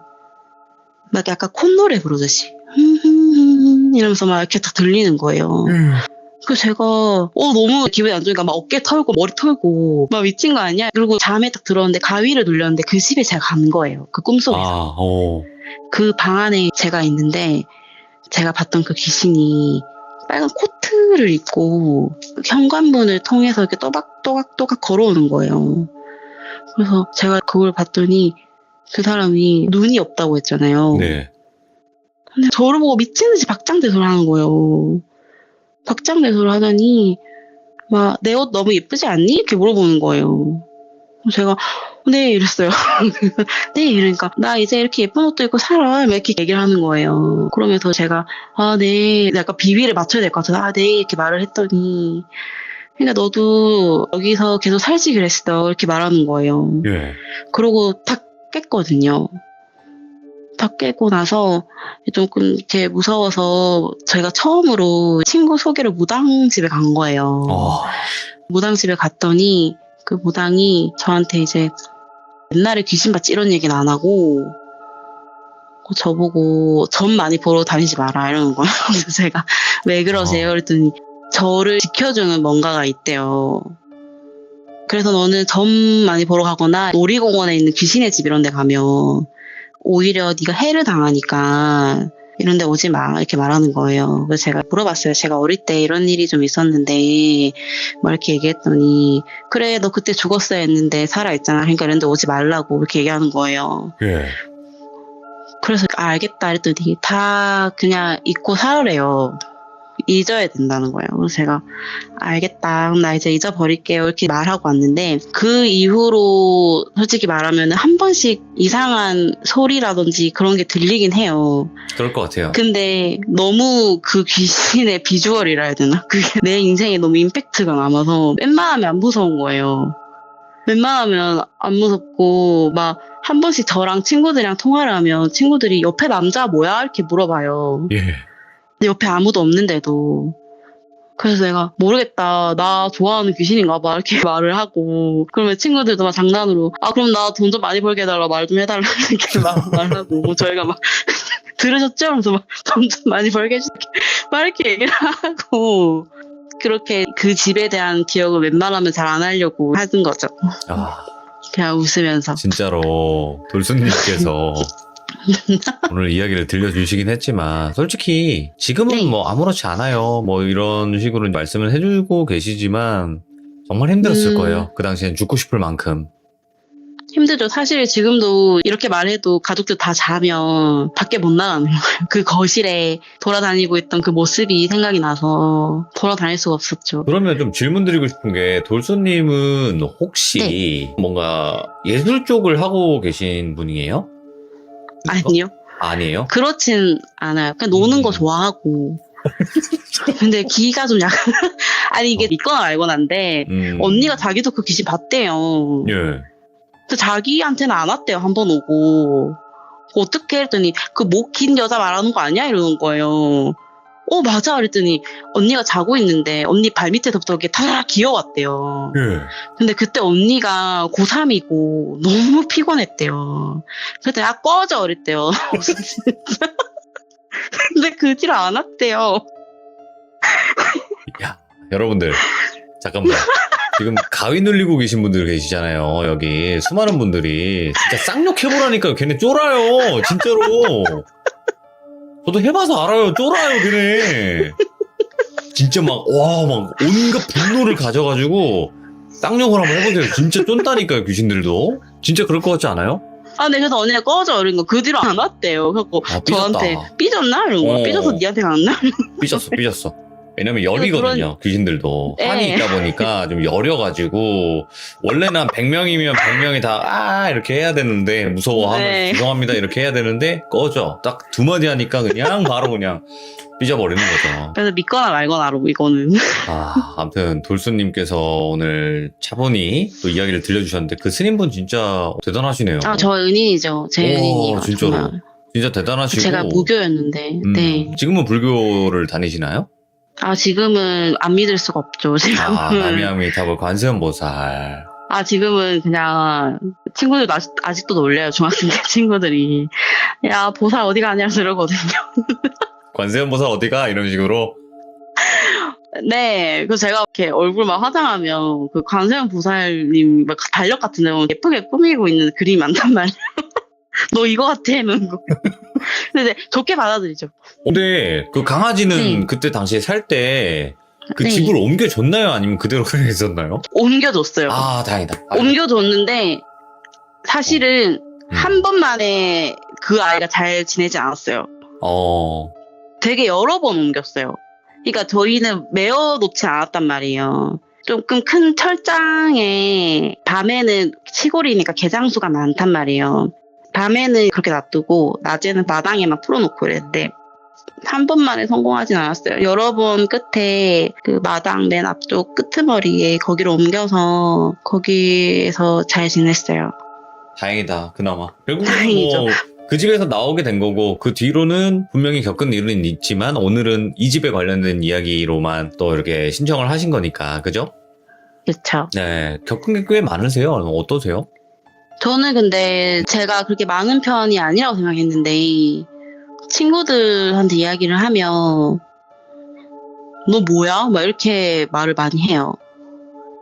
막 약간 콧노래 부르듯이 이러면서 막 이렇게 딱 들리는 거예요. 그래서 제가 너무 기분이 안 좋으니까 막 어깨 털고 머리 털고 막 미친 거 아니야? 그리고 잠에 딱 들었는데 가위를 눌렸는데 그 집에 제가 간 거예요. 그 꿈속에서. 그 방 안에 제가 있는데 제가 봤던 그 귀신이 빨간 코트를 입고 현관문을 통해서 이렇게 또각또각 걸어오는 거예요. 그래서 제가 그걸 봤더니 그 사람이 눈이 없다고 했잖아요. 네. 근데 저를 보고 미친 듯이 박장대소를 하는 거예요. 박장대소를 하더니 막 내 옷 너무 예쁘지 않니? 이렇게 물어보는 거예요. 그래서 제가 네 이랬어요. 네 이러니까 나 이제 이렇게 예쁜 옷도 입고 살아 이렇게 얘기를 하는 거예요. 그러면서 제가 네 약간 비위를 맞춰야 될 것 같아서 네 이렇게 말을 했더니 그러니까 너도 여기서 계속 살지 그랬어 이렇게 말하는 거예요. 예. 그러고 탁 깼거든요. 탁 깨고 나서 조금 이렇게 무서워서 저희가 처음으로 친구 소개로 무당집에 간 거예요. 무당집에 갔더니 그 무당이 저한테 이제 옛날에 귀신 봤지 이런 얘기는 안 하고 저보고 점 많이 보러 다니지 마라 이러는 거예요. 그래서 제가 왜 그러세요? 그랬더니 저를 지켜주는 뭔가가 있대요. 그래서 너는 점 많이 보러 가거나 놀이공원에 있는 귀신의 집 이런 데 가면 오히려 네가 해를 당하니까 이런 데 오지 마 이렇게 말하는 거예요. 그래서 제가 물어봤어요. 제가 어릴 때 이런 일이 좀 있었는데 뭐 이렇게 얘기했더니 그래 너 그때 죽었어야 했는데 살아있잖아. 그러니까 이런 데 오지 말라고 이렇게 얘기하는 거예요. 예. 그래서 알겠다 했더니 다 그냥 잊고 살으래요. 잊어야 된다는 거예요. 그래서 제가 알겠다. 그럼 나 이제 잊어버릴게요. 이렇게 말하고 왔는데 그 이후로 솔직히 말하면 한 번씩 이상한 소리라든지 그런 게 들리긴 해요. 그럴 것 같아요. 근데 너무 그 귀신의 비주얼이라 해야 되나? 그게 내 인생에 너무 임팩트가 남아서 웬만하면 안 무서운 거예요. 웬만하면 안 무섭고 막 한 번씩 저랑 친구들이랑 통화를 하면 친구들이 옆에 남자 뭐야? 이렇게 물어봐요. 예. 근데 옆에 아무도 없는데도. 그래서 내가 모르겠다. 나 좋아하는 귀신인가 봐. 이렇게 말을 하고. 그러면 친구들도 막 장난으로 아 그럼 나 돈 좀 많이 벌게 해달라. 말 좀 해달라. 이렇게 말하고 저희가 막 들으셨죠? 하면서 막 돈 좀 많이 벌게 해줄게. 막 이렇게 얘기를 하고 그렇게 그 집에 대한 기억을 웬만하면 잘 안 하려고 하는 거죠. 아, 그냥 웃으면서. 진짜로 돌순님께서 오늘 이야기를 들려주시긴 했지만 솔직히 지금은 네. 뭐 아무렇지 않아요. 뭐 이런 식으로 말씀을 해주고 계시지만 정말 힘들었을 거예요. 그 당시엔 죽고 싶을 만큼. 힘들죠. 사실 지금도 이렇게 말해도 가족들 다 자면 밖에 못 나가는 거예요. 그 거실에 돌아다니고 있던 그 모습이 생각이 나서 돌아다닐 수가 없었죠. 그러면 좀 질문 드리고 싶은 게 돌순님은 혹시 뭔가 예술 쪽을 하고 계신 분이에요? 아니요. 아니에요? 그렇진 않아요. 그냥 노는 거 좋아하고. 근데 기가 좀 약간 아니 이게 믿거나 말거나인데 언니가 자기도 그 귀신 봤대요. 예. 근데 자기한테는 안 왔대요. 한 번 오고. 어떻게 했더니 그 목 긴 여자 말하는 거 아니야? 이러는 거예요. 맞아. 그랬더니 언니가 자고 있는데 언니 발 밑에서부터 이렇게 타라 기어왔대요. 예. 근데 그때 언니가 고3이고 너무 피곤했대요. 그랬더니 꺼져 그랬대요. 근데 그 뒤로 안 왔대요. 야, 여러분들 잠깐만. 지금 가위 눌리고 계신 분들 계시잖아요. 여기 수많은 분들이 진짜 쌍욕해보라니까 걔네 쫄아요. 진짜로. 저도 해봐서 알아요. 쫄아요 걔네. 진짜 막 온갖 분노를 가져가지고 쌍욕을 한번 해보세요. 진짜 쫀다니까요 귀신들도. 진짜 그럴 것 같지 않아요? 네, 그래서 언니가 꺼져 이런 거 그 뒤로 안 왔대요. 그래갖고 삐졌다. 저한테 삐졌나? 이런 거 삐져서 니한테 갔나? 삐졌어. 왜냐면 열이거든요. 귀신들도. 네. 한이 있다 보니까 좀 열여가지고 원래는 한 100명이면 100명이 다 이렇게 해야 되는데 무서워하면 네. 죄송합니다 이렇게 해야 되는데 꺼져. 딱 두 마디 하니까 그냥 바로 그냥 삐져버리는 거죠. 그래서 믿거나 말거나로 이거는. 아무튼 돌수님께서 오늘 차분히 또 이야기를 들려주셨는데 그 스님분 진짜 대단하시네요. 저 은인이죠. 제 은인이요. 진짜로. 정말. 진짜 대단하시고. 제가 무교였는데. 네. 지금은 불교를 다니시나요? 지금은 안 믿을 수가 없죠. 지금은. 남양미타불 관세음보살. 지금은 그냥 친구들도 아직도 놀려요. 중학생 때 친구들이. 야, 보살 어디 가냐 이러거든요. 관세음보살 어디가? 이런 식으로. 네. 그래서 제가 이렇게 얼굴 막 화장하면 그 관세음 보살님 막 달력 같은 데 보면 예쁘게 꾸미고 있는 그림이 많단 말이에요. 너 이거 같아 이러는 거. 근데 좋게 받아들이죠. 근데 그 강아지는 네. 그때 당시에 살 때 그 네. 집을 옮겨줬나요? 아니면 그대로 그냥 있었나요? 옮겨줬어요. 다행이다. 옮겨줬는데 사실은 한 번 만에 그 아이가 잘 지내지 않았어요. 되게 여러 번 옮겼어요. 그러니까 저희는 메어놓지 않았단 말이에요. 조금 큰 철장에 밤에는 시골이니까 개장수가 많단 말이에요. 밤에는 그렇게 놔두고 낮에는 마당에 막 풀어놓고 그랬는데 한 번만에 성공하진 않았어요. 여러 번 끝에 그 마당 맨 앞쪽 끄트머리에 거기로 옮겨서 거기에서 잘 지냈어요. 다행이다. 그나마. 결국은 다행이죠. 그 집에서 나오게 된 거고 그 뒤로는 분명히 겪은 일은 있지만 오늘은 이 집에 관련된 이야기로만 또 이렇게 신청을 하신 거니까. 그죠? 그렇죠. 네. 겪은 게 꽤 많으세요? 어떠세요? 저는 근데 제가 그렇게 많은 편이 아니라고 생각했는데 친구들한테 이야기를 하면 너 뭐야? 막 이렇게 말을 많이 해요.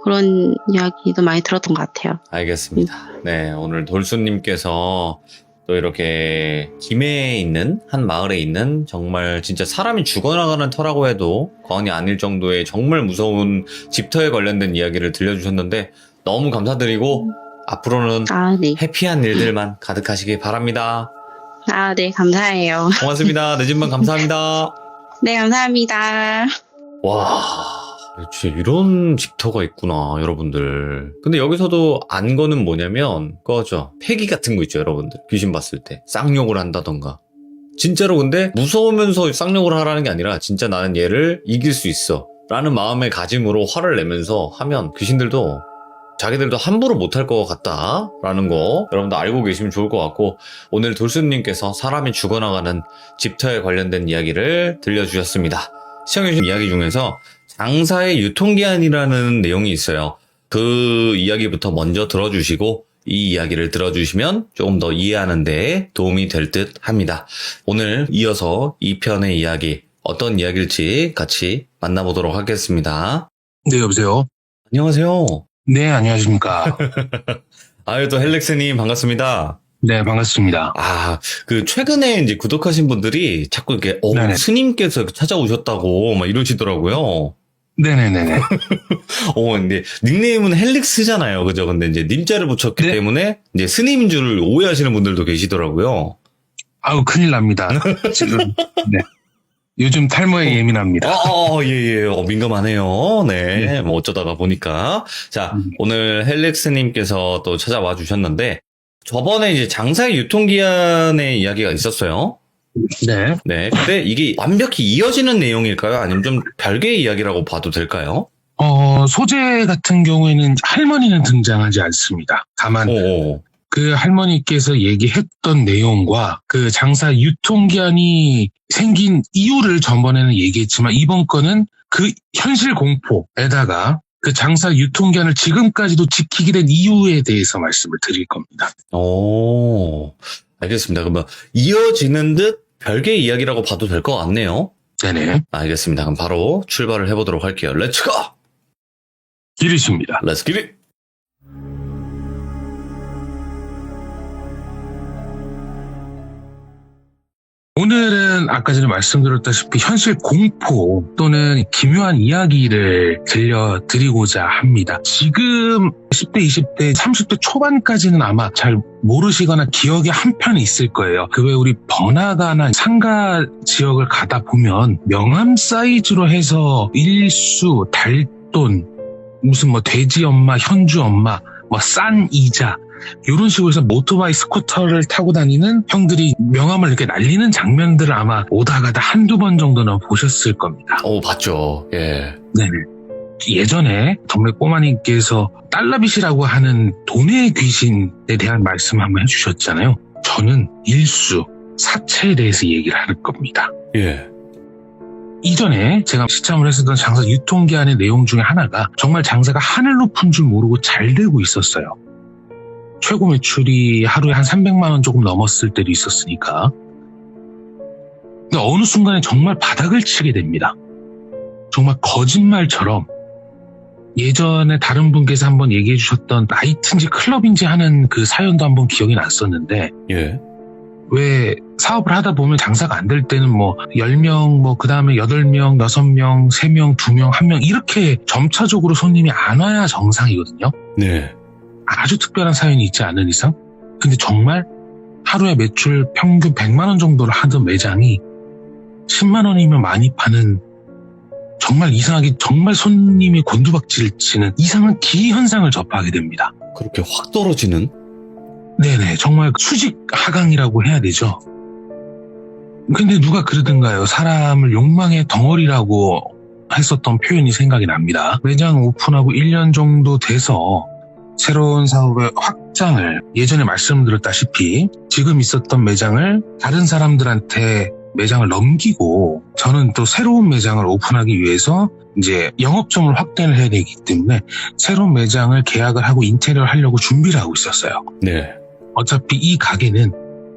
그런 이야기도 많이 들었던 것 같아요. 알겠습니다. 네, 오늘 돌수님께서 또 이렇게 김해에 있는 한 마을에 있는 정말 진짜 사람이 죽어나가는 터라고 해도 과언이 아닐 정도의 정말 무서운 집터에 관련된 이야기를 들려주셨는데 너무 감사드리고 앞으로는 네. 해피한 일들만 가득하시길 바랍니다. 네, 감사해요. 고맙습니다. 늦은 밤 감사합니다. 네, 감사합니다. 와, 진짜 이런 집터가 있구나, 여러분들. 근데 여기서도 안 거는 뭐냐면, 그거죠. 폐기 같은 거 있죠, 여러분들. 귀신 봤을 때. 쌍욕을 한다던가. 진짜로 근데 무서우면서 쌍욕을 하라는 게 아니라, 진짜 나는 얘를 이길 수 있어. 라는 마음의 가짐으로 화를 내면서 하면 귀신들도 자기들도 함부로 못할 것 같다 라는 거 여러분도 알고 계시면 좋을 것 같고, 오늘 돌수님께서 사람이 죽어나가는 집터에 관련된 이야기를 들려주셨습니다. 시청해주신 이야기 중에서 장사의 유통기한이라는 내용이 있어요. 그 이야기부터 먼저 들어주시고 이 이야기를 들어주시면 조금 더 이해하는 데 도움이 될 듯 합니다. 오늘 이어서 2편의 이야기, 어떤 이야기일지 같이 만나보도록 하겠습니다. 네, 여보세요? 안녕하세요. 네, 안녕하십니까. 아유, 또 헬렉스님 반갑습니다. 네, 반갑습니다. 최근에 이제 구독하신 분들이 자꾸 이렇게, 네네. 스님께서 찾아오셨다고 막 이러시더라고요. 네네네네. 근데 닉네임은 헬릭스잖아요. 그죠? 근데 이제 님자를 붙였기 네. 때문에 이제 스님인 줄 오해하시는 분들도 계시더라고요. 아우, 큰일 납니다. 지금, 네. 요즘 탈모에 예민합니다. 예. 민감하네요. 네. 네. 뭐 어쩌다가 보니까. 자, 오늘 헬릭스님께서 또 찾아와 주셨는데, 저번에 이제 장사의 유통기한의 이야기가 있었어요. 네. 네. 근데 이게 완벽히 이어지는 내용일까요? 아니면 좀 별개의 이야기라고 봐도 될까요? 소재 같은 경우에는 할머니는 등장하지 않습니다. 다만, 그 할머니께서 얘기했던 내용과 그 장사 유통기한이 생긴 이유를 전번에는 얘기했지만 이번 거는 그 현실 공포에다가 그 장사 유통기한을 지금까지도 지키게 된 이유에 대해서 말씀을 드릴 겁니다. 알겠습니다. 그러면 이어지는 듯 별개의 이야기라고 봐도 될 것 같네요. 네네. 알겠습니다. 그럼 바로 출발을 해보도록 할게요. 렛츠 고! 기르십니다. 렛츠 기릿! 오늘은 아까 전에 말씀드렸다시피 현실 공포 또는 기묘한 이야기를 들려드리고자 합니다. 지금 10대, 20대, 30대 초반까지는 아마 잘 모르시거나 기억에 한 편이 있을 거예요. 그 외에 우리 번화가나 상가 지역을 가다 보면 명함 사이즈로 해서 일수, 달돈, 무슨 뭐 돼지 엄마, 현주 엄마, 뭐 싼 이자 이런 식으로 해서 오토바이 스쿠터를 타고 다니는 형들이 명함을 이렇게 날리는 장면들을 아마 오다 가다 한두 번 정도는 보셨을 겁니다. 봤죠. 예. 네. 예전에 정말 꼬마님께서 달러빗이라고 하는 돈의 귀신에 대한 말씀 한번 해주셨잖아요. 저는 일수, 사채에 대해서 얘기를 할 겁니다. 예. 이전에 제가 시참을 했었던 장사 유통기한의 내용 중에 하나가 정말 장사가 하늘 높은 줄 모르고 잘 되고 있었어요. 최고 매출이 하루에 한 300만 원 조금 넘었을 때도 있었으니까. 근데 어느 순간에 정말 바닥을 치게 됩니다. 정말 거짓말처럼 예전에 다른 분께서 한번 얘기해 주셨던 나이트인지 클럽인지 하는 그 사연도 한번 기억이 났었는데 예. 왜 사업을 하다 보면 장사가 안 될 때는 뭐 10명, 뭐 그 다음에 8명, 6명, 3명, 2명, 1명 이렇게 점차적으로 손님이 안 와야 정상이거든요. 네. 아주 특별한 사연이 있지 않은 이상. 근데 정말 하루에 매출 평균 100만 원 정도를 하던 매장이 10만 원이면 많이 파는 정말 이상하게 정말 손님이 곤두박질 치는 이상한 기현상을 접하게 됩니다. 그렇게 확 떨어지는? 네네, 정말 수직 하강이라고 해야 되죠. 근데 누가 그러던가요? 사람을 욕망의 덩어리라고 했었던 표현이 생각이 납니다. 매장 오픈하고 1년 정도 돼서 새로운 사업의 확장을 예전에 말씀드렸다시피 지금 있었던 매장을 다른 사람들한테 매장을 넘기고 저는 또 새로운 매장을 오픈하기 위해서 이제 영업점을 확대를 해야 되기 때문에 새로운 매장을 계약을 하고 인테리어를 하려고 준비를 하고 있었어요. 네. 어차피 이 가게는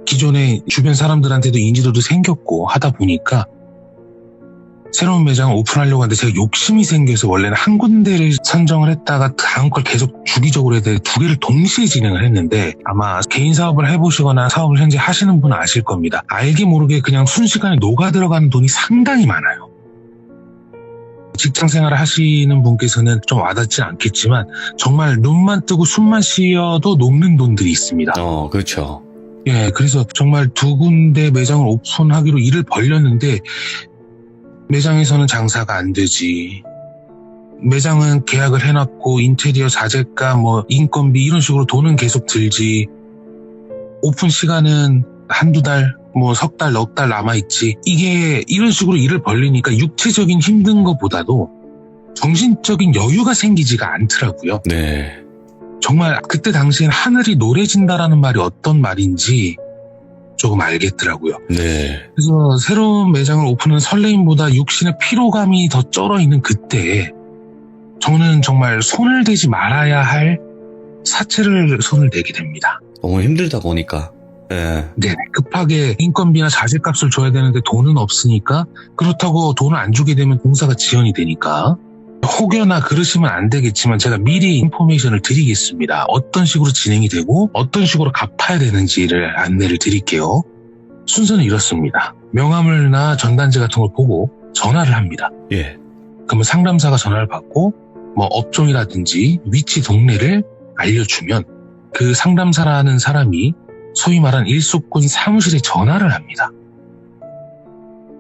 기존에 주변 사람들한테도 인지도도 생겼고 하다 보니까 새로운 매장을 오픈하려고 하는데 제가 욕심이 생겨서 원래는 한 군데를 선정을 했다가 다음 걸 계속 주기적으로 해야 돼 두 개를 동시에 진행을 했는데 아마 개인 사업을 해보시거나 사업을 현재 하시는 분은 아실 겁니다. 알게 모르게 그냥 순식간에 녹아 들어가는 돈이 상당히 많아요. 직장 생활을 하시는 분께서는 좀 와닿지 않겠지만 정말 눈만 뜨고 숨만 쉬어도 녹는 돈들이 있습니다. 그렇죠. 예, 그래서 정말 두 군데 매장을 오픈하기로 일을 벌렸는데 매장에서는 장사가 안 되지. 매장은 계약을 해놨고 인테리어 자재가 뭐 인건비 이런 식으로 돈은 계속 들지. 오픈 시간은 한두 달, 뭐 석 달, 넉 달 남아있지. 이게 이런 식으로 일을 벌리니까 육체적인 힘든 것보다도 정신적인 여유가 생기지가 않더라고요. 네. 정말 그때 당시엔 하늘이 노래진다라는 말이 어떤 말인지 조금 알겠더라고요. 네. 그래서 새로운 매장을 오픈한 설레임보다 육신의 피로감이 더 쩔어있는 그때에 저는 정말 손을 대지 말아야 할 사채를 손을 대게 됩니다. 너무 힘들다 보니까. 네. 네, 급하게 인건비나 자재값을 줘야 되는데 돈은 없으니까 그렇다고 돈을 안 주게 되면 공사가 지연이 되니까 혹여나 그러시면 안 되겠지만 제가 미리 인포메이션을 드리겠습니다. 어떤 식으로 진행이 되고 어떤 식으로 갚아야 되는지를 안내를 드릴게요. 순서는 이렇습니다. 명함을나 전단지 같은 걸 보고 전화를 합니다. 예. 그러면 상담사가 전화를 받고 뭐 업종이라든지 위치 동네를 알려주면 그 상담사라는 사람이 소위 말하는 일수꾼 사무실에 전화를 합니다.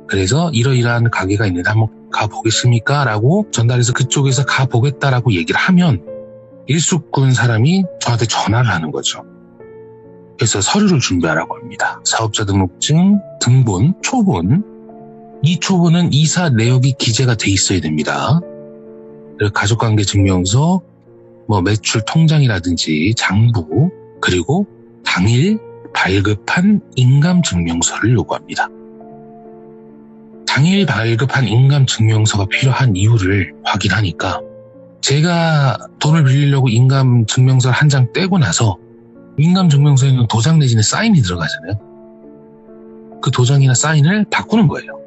그래서 이러이러한 가게가 있는데 한번 가보겠습니까? 라고 전달해서 그쪽에서 가보겠다라고 얘기를 하면 일수꾼 사람이 저한테 전화를 하는 거죠. 그래서 서류를 준비하라고 합니다. 사업자 등록증, 등본, 초본. 이 초본은 이사 내역이 기재가 돼 있어야 됩니다. 그리고 가족관계 증명서, 뭐 매출 통장이라든지 장부, 그리고 당일 발급한 인감증명서를 요구합니다. 당일 발급한 인감증명서가 필요한 이유를 확인하니까 제가 돈을 빌리려고 인감증명서를 한 장 떼고 나서 인감증명서에는 도장 내지는 사인이 들어가잖아요. 그 도장이나 사인을 바꾸는 거예요.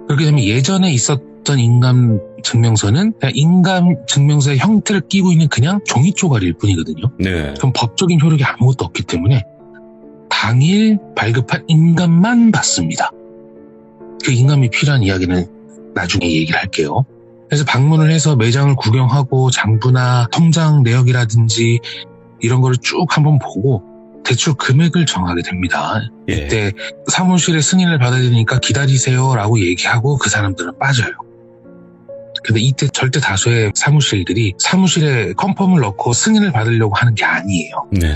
그렇게 되면 예전에 있었던 인감증명서는 그냥 인감증명서의 형태를 띠고 있는 그냥 종이 쪼가리일 뿐이거든요. 네. 그럼 법적인 효력이 아무것도 없기 때문에 당일 발급한 인감만 받습니다. 그 인감이 필요한 이야기는 나중에 얘기를 할게요. 그래서 방문을 해서 매장을 구경하고 장부나 통장 내역이라든지 이런 거를 쭉 한번 보고 대출 금액을 정하게 됩니다. 예. 이때 사무실에 승인을 받아야 되니까 기다리세요 라고 얘기하고 그 사람들은 빠져요. 근데 이때 절대 다수의 사무실들이 사무실에 컨펌을 넣고 승인을 받으려고 하는 게 아니에요. 네.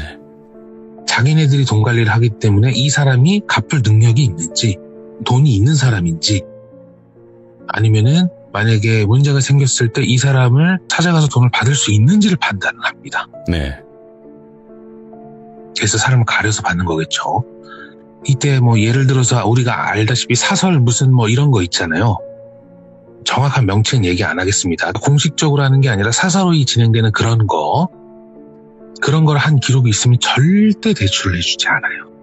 자기네들이 돈 관리를 하기 때문에 이 사람이 갚을 능력이 있는지 돈이 있는 사람인지 아니면은 만약에 문제가 생겼을 때 이 사람을 찾아가서 돈을 받을 수 있는지를 판단을 합니다. 네. 그래서 사람을 가려서 받는 거겠죠. 이때 뭐 예를 들어서 우리가 알다시피 사설 무슨 뭐 이런 거 있잖아요. 정확한 명칭은 얘기 안 하겠습니다. 공식적으로 하는 게 아니라 사설이 진행되는 그런 걸 한 기록이 있으면 절대 대출을 해주지 않아요.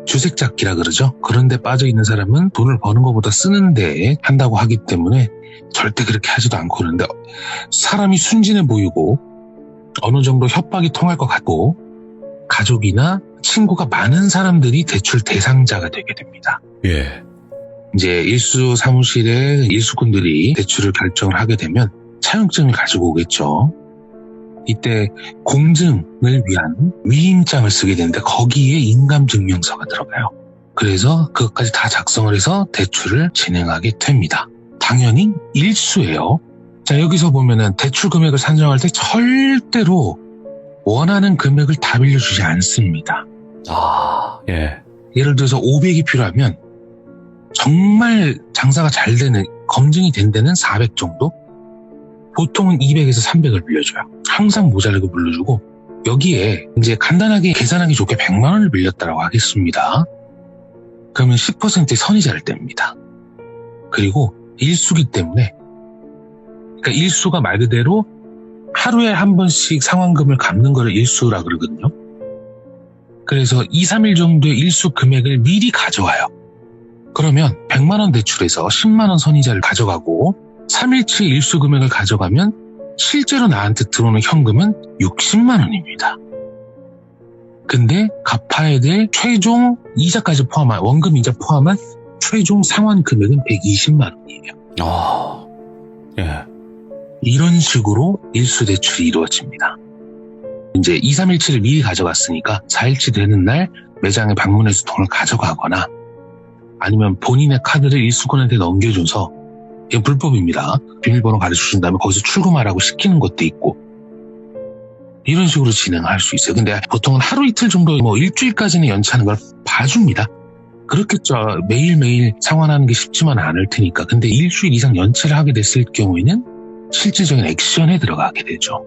주색잡기라 그러죠. 그런데 빠져있는 사람은 돈을 버는 것보다 쓰는데 한다고 하기 때문에 절대 그렇게 하지도 않고 그러는데 사람이 순진해 보이고 어느 정도 협박이 통할 것 같고 가족이나 친구가 많은 사람들이 대출 대상자가 되게 됩니다. 예. 이제 일수 사무실의 일수꾼들이 대출을 결정을 하게 되면 차용증을 가지고 오겠죠. 이때 공증을 위한 위임장을 쓰게 되는데 거기에 인감증명서가 들어가요. 그래서 그것까지 다 작성을 해서 대출을 진행하게 됩니다. 당연히 일수예요. 자, 여기서 보면은 대출 금액을 산정할 때 절대로 원하는 금액을 다 빌려주지 않습니다. 아, 예. 예를 들어서 500이 필요하면 정말 장사가 잘 되는, 검증이 된 데는 400 정도? 보통은 200에서 300을 빌려줘요. 항상 모자르게 빌려주고 여기에 이제 간단하게 계산하기 좋게 100만 원을 빌렸다고 하겠습니다. 그러면 10%의 선이자를 뗍니다. 그리고 일수기 때문에, 그러니까 일수가 말 그대로 하루에 한 번씩 상환금을 갚는 거를 일수라 그러거든요. 그래서 2, 3일 정도의 일수 금액을 미리 가져와요. 그러면 100만 원 대출에서 10만 원 선이자를 가져가고 3일치 일수 금액을 가져가면 실제로 나한테 들어오는 현금은 60만 원입니다. 근데 갚아야 될 최종 이자까지 포함한, 원금 이자 포함한 최종 상환 금액은 120만 원이에요. 예. 이런 식으로 일수 대출이 이루어집니다. 이제 2, 3일치를 미리 가져갔으니까 4일치 되는 날 매장에 방문해서 돈을 가져가거나 아니면 본인의 카드를 일수꾼한테 넘겨줘서, 이게 불법입니다. 비밀번호 가르쳐준 다음에 거기서 출금하라고 시키는 것도 있고, 이런 식으로 진행할 수 있어요. 근데 보통은 하루 이틀 정도, 뭐 일주일까지는 연체하는 걸 봐줍니다. 그렇겠죠. 매일매일 상환하는 게 쉽지만 않을 테니까. 근데 일주일 이상 연체를 하게 됐을 경우에는 실질적인 액션에 들어가게 되죠.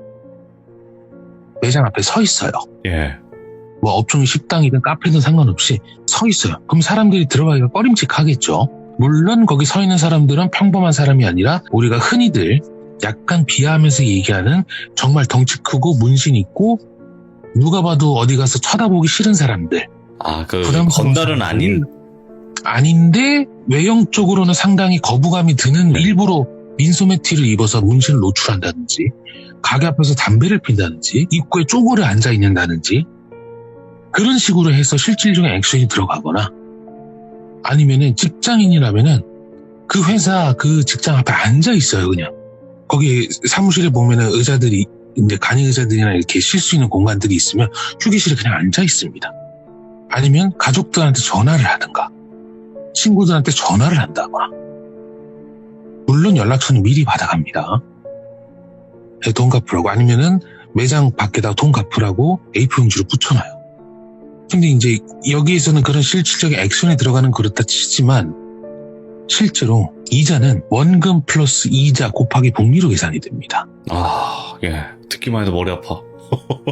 매장 앞에 서 있어요. 예. 뭐 업종이 식당이든 카페든 상관없이 서 있어요. 그럼 사람들이 들어가기가 꺼림칙하겠죠. 물론 거기 서 있는 사람들은 평범한 사람이 아니라 우리가 흔히들 약간 비하하면서 얘기하는 정말 덩치 크고 문신 있고 누가 봐도 어디 가서 쳐다보기 싫은 사람들. 그 부담스러운 건달은 아닌. 아닌데 외형적으로는 상당히 거부감이 드는, 일부러 민소매티를 입어서 문신을 노출한다든지, 가게 앞에서 담배를 핀다든지, 입구에 쪼그려 앉아 있는다든지, 그런 식으로 해서 실질적인 액션이 들어가거나, 아니면은 직장인이라면은 그 회사 그 직장 앞에 앉아 있어요. 그냥 거기 사무실에 보면은 의자들이, 이제 간이 의자들이나 이렇게 쉴 수 있는 공간들이 있으면 휴게실에 그냥 앉아 있습니다. 아니면 가족들한테 전화를 하든가 친구들한테 전화를 한다거나, 물론 연락처는 미리 받아갑니다. 돈 갚으라고, 아니면은 매장 밖에다 돈 갚으라고 A4 용지로 붙여놔요. 근데 이제 여기에서는 그런 실질적인 액션에 들어가는 그렇다 치지만 실제로 이자는 원금 플러스 이자 곱하기 복리로 계산이 됩니다. 예. 듣기만 해도 머리 아파.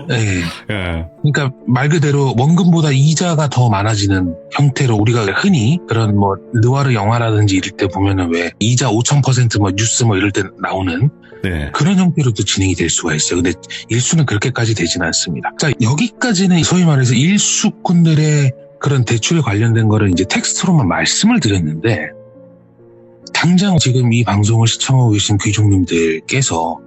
네. 예. 그러니까 말 그대로 원금보다 이자가 더 많아지는 형태로, 우리가 흔히 그런 뭐 느와르 영화라든지 이럴 때 보면은 왜 이자 5000% 뭐 뉴스 뭐 이럴 때 나오는 네. 그런 형태로도 진행이 될 수가 있어요. 근데 일수는 그렇게까지 되지는 않습니다. 자, 여기까지는 소위 말해서 일수꾼들의 그런 대출에 관련된 거를 이제 텍스트로만 말씀을 드렸는데, 당장 지금 이 방송을 시청하고 계신 귀족님들께서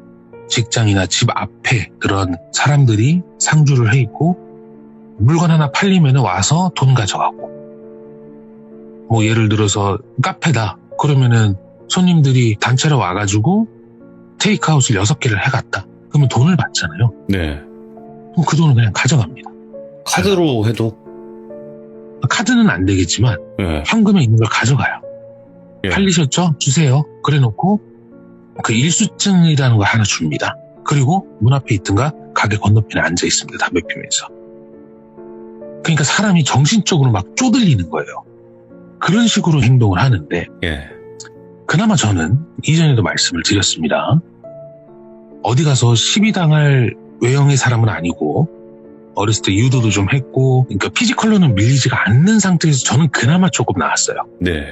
직장이나 집 앞에 그런 사람들이 상주를 해 있고 물건 하나 팔리면 와서 돈 가져가고, 뭐 예를 들어서 카페다 그러면은 손님들이 단체로 와가지고 테이크아웃을 6개를 해갔다 그러면 돈을 받잖아요. 네. 그럼 그 돈을 그냥 가져갑니다. 카드로 해도. 카드는 안 되겠지만 예. 현금에 있는 걸 가져가요. 예. 팔리셨죠? 주세요. 그래 놓고 그 일수증이라는 걸 하나 줍니다. 그리고 문 앞에 있든가 가게 건너편에 앉아 있습니다. 담배 피면서. 그러니까 사람이 정신적으로 막 쪼들리는 거예요. 그런 식으로 행동을 하는데, 예. 그나마 저는 이전에도 말씀을 드렸습니다. 어디 가서 시비 당할 외형의 사람은 아니고 어렸을 때 유도도 좀 했고, 그러니까 피지컬로는 밀리지가 않는 상태에서 저는 그나마 조금 나았어요. 네.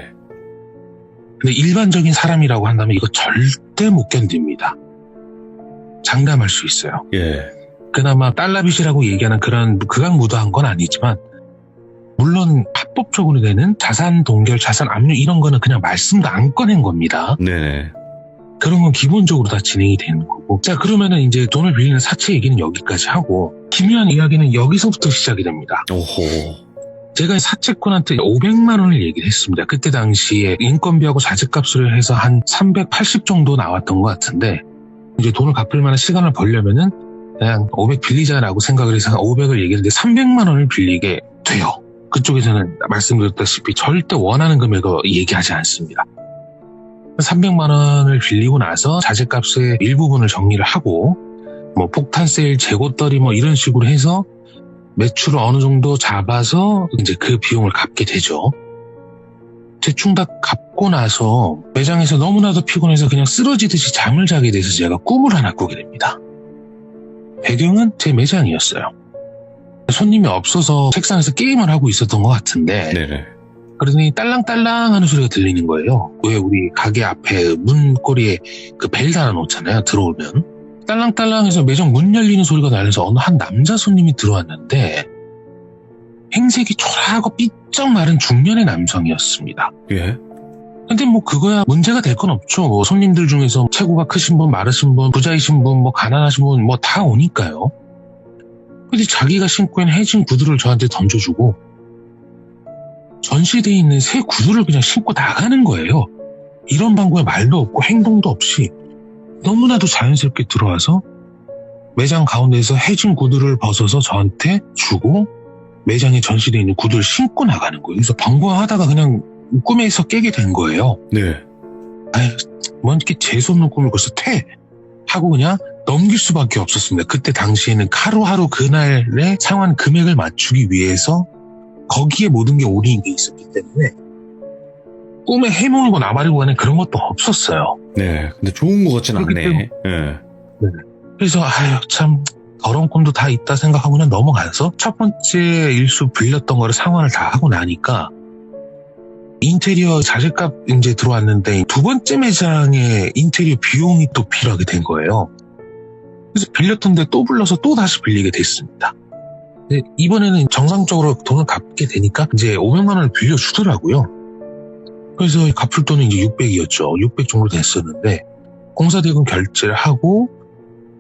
근데 일반적인 사람이라고 한다면 이거 절대 못 견딥니다. 장담할 수 있어요. 예. 그나마 달러빚이라고 얘기하는 그런 극악무도한 건 아니지만, 물론 합법적으로 되는 자산 동결, 자산 압류 이런 거는 그냥 말씀도 안 꺼낸 겁니다. 네네. 그런 건 기본적으로 다 진행이 되는 거고. 자, 그러면은 이제 돈을 빌리는 사채 얘기는 여기까지 하고, 기묘한 이야기는 여기서부터 시작이 됩니다. 오호. 제가 사채꾼한테 500만 원을 얘기를 했습니다. 그때 당시에 인건비하고 자재값으로 해서 한 380 정도 나왔던 것 같은데, 이제 돈을 갚을 만한 시간을 벌려면은 그냥 500 빌리자라고 생각을 해서 500을 얘기했는데 300만 원을 빌리게 돼요. 그쪽에서는 말씀드렸다시피 절대 원하는 금액을 얘기하지 않습니다. 300만 원을 빌리고 나서 자재값의 일부분을 정리를 하고, 뭐 폭탄 세일, 재고떨이 뭐 이런 식으로 해서 매출을 어느 정도 잡아서 이제 그 비용을 갚게 되죠. 대충 다 갚고 나서 매장에서 너무나도 피곤해서 그냥 쓰러지듯이 잠을 자게 돼서 제가 꿈을 하나 꾸게 됩니다. 배경은 제 매장이었어요. 손님이 없어서 책상에서 게임을 하고 있었던 것 같은데, 네네. 그러더니 딸랑딸랑 하는 소리가 들리는 거예요. 왜 우리 가게 앞에 문고리에 그 벨 달아놓잖아요. 들어오면. 딸랑딸랑해서 매장 문 열리는 소리가 나면서 어느 한 남자 손님이 들어왔는데 행색이 초라하고 삐쩍 마른 중년의 남성이었습니다. 예. 근데 뭐 그거야 문제가 될 건 없죠. 뭐 손님들 중에서 체구가 크신 분, 마르신 분, 부자이신 분, 뭐 가난하신 분 뭐 다 오니까요. 근데 자기가 신고 있는 해진 구두를 저한테 던져주고 전시대에 있는 새 구두를 그냥 신고 나가는 거예요. 이런 방구에 말도 없고 행동도 없이 너무나도 자연스럽게 들어와서 매장 가운데에서 해진 구두를 벗어서 저한테 주고 매장에 전시되어 있는 구두를 신고 나가는 거예요. 그래서 방구하다가 그냥 꿈에서 깨게 된 거예요. 네. 아유, 뭐 이렇게 재수없는 꿈을 꿔서 하고 그냥 넘길 수밖에 없었습니다. 그때 당시에는 하루하루 그날의 상환 금액을 맞추기 위해서 거기에 모든 게 올인돼 있었기 때문에 꿈에 해몽이고 나발이고 하는 그런 것도 없었어요. 네. 근데 좋은 것 같진 그렇기 않네. 예. 그래서 아유 참 더러운 꿈도 다 있다 생각하고 그냥 넘어가서 첫 번째 일수 빌렸던 거를 상환을 다 하고 나니까 인테리어 자재값 이제 들어왔는데 두 번째 매장에 인테리어 비용이 또 필요하게 된 거예요. 그래서 빌렸던데 또 불러서 또 다시 빌리게 됐습니다. 근데 이번에는 정상적으로 돈을 갚게 되니까 이제 500만 원을 빌려주더라고요. 그래서 갚을 돈은 이제 600이었죠. 600 정도 됐었는데 공사대금 결제를 하고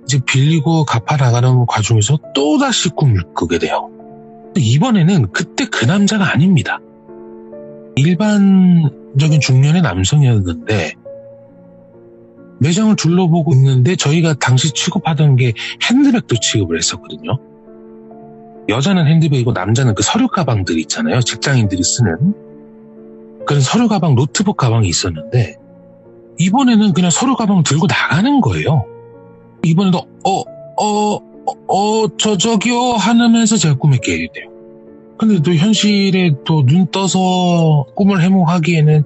이제 빌리고 갚아 나가는 과정에서 또 다시 꿈을 꾸게 돼요. 이번에는 그때 그 남자가 아닙니다. 일반적인 중년의 남성이었는데 매장을 둘러보고 있는데 저희가 당시 취급하던 게 핸드백도 취급을 했었거든요. 여자는 핸드백이고 남자는 그 서류 가방들 있잖아요. 직장인들이 쓰는 그런 서류 가방, 노트북 가방이 있었는데 이번에는 그냥 서류 가방 들고 나가는 거예요. 이번에도 저기요 하면서 제가 꿈에 깨게 돼요. 근데 또 현실에 또 눈 떠서 꿈을 해몽하기에는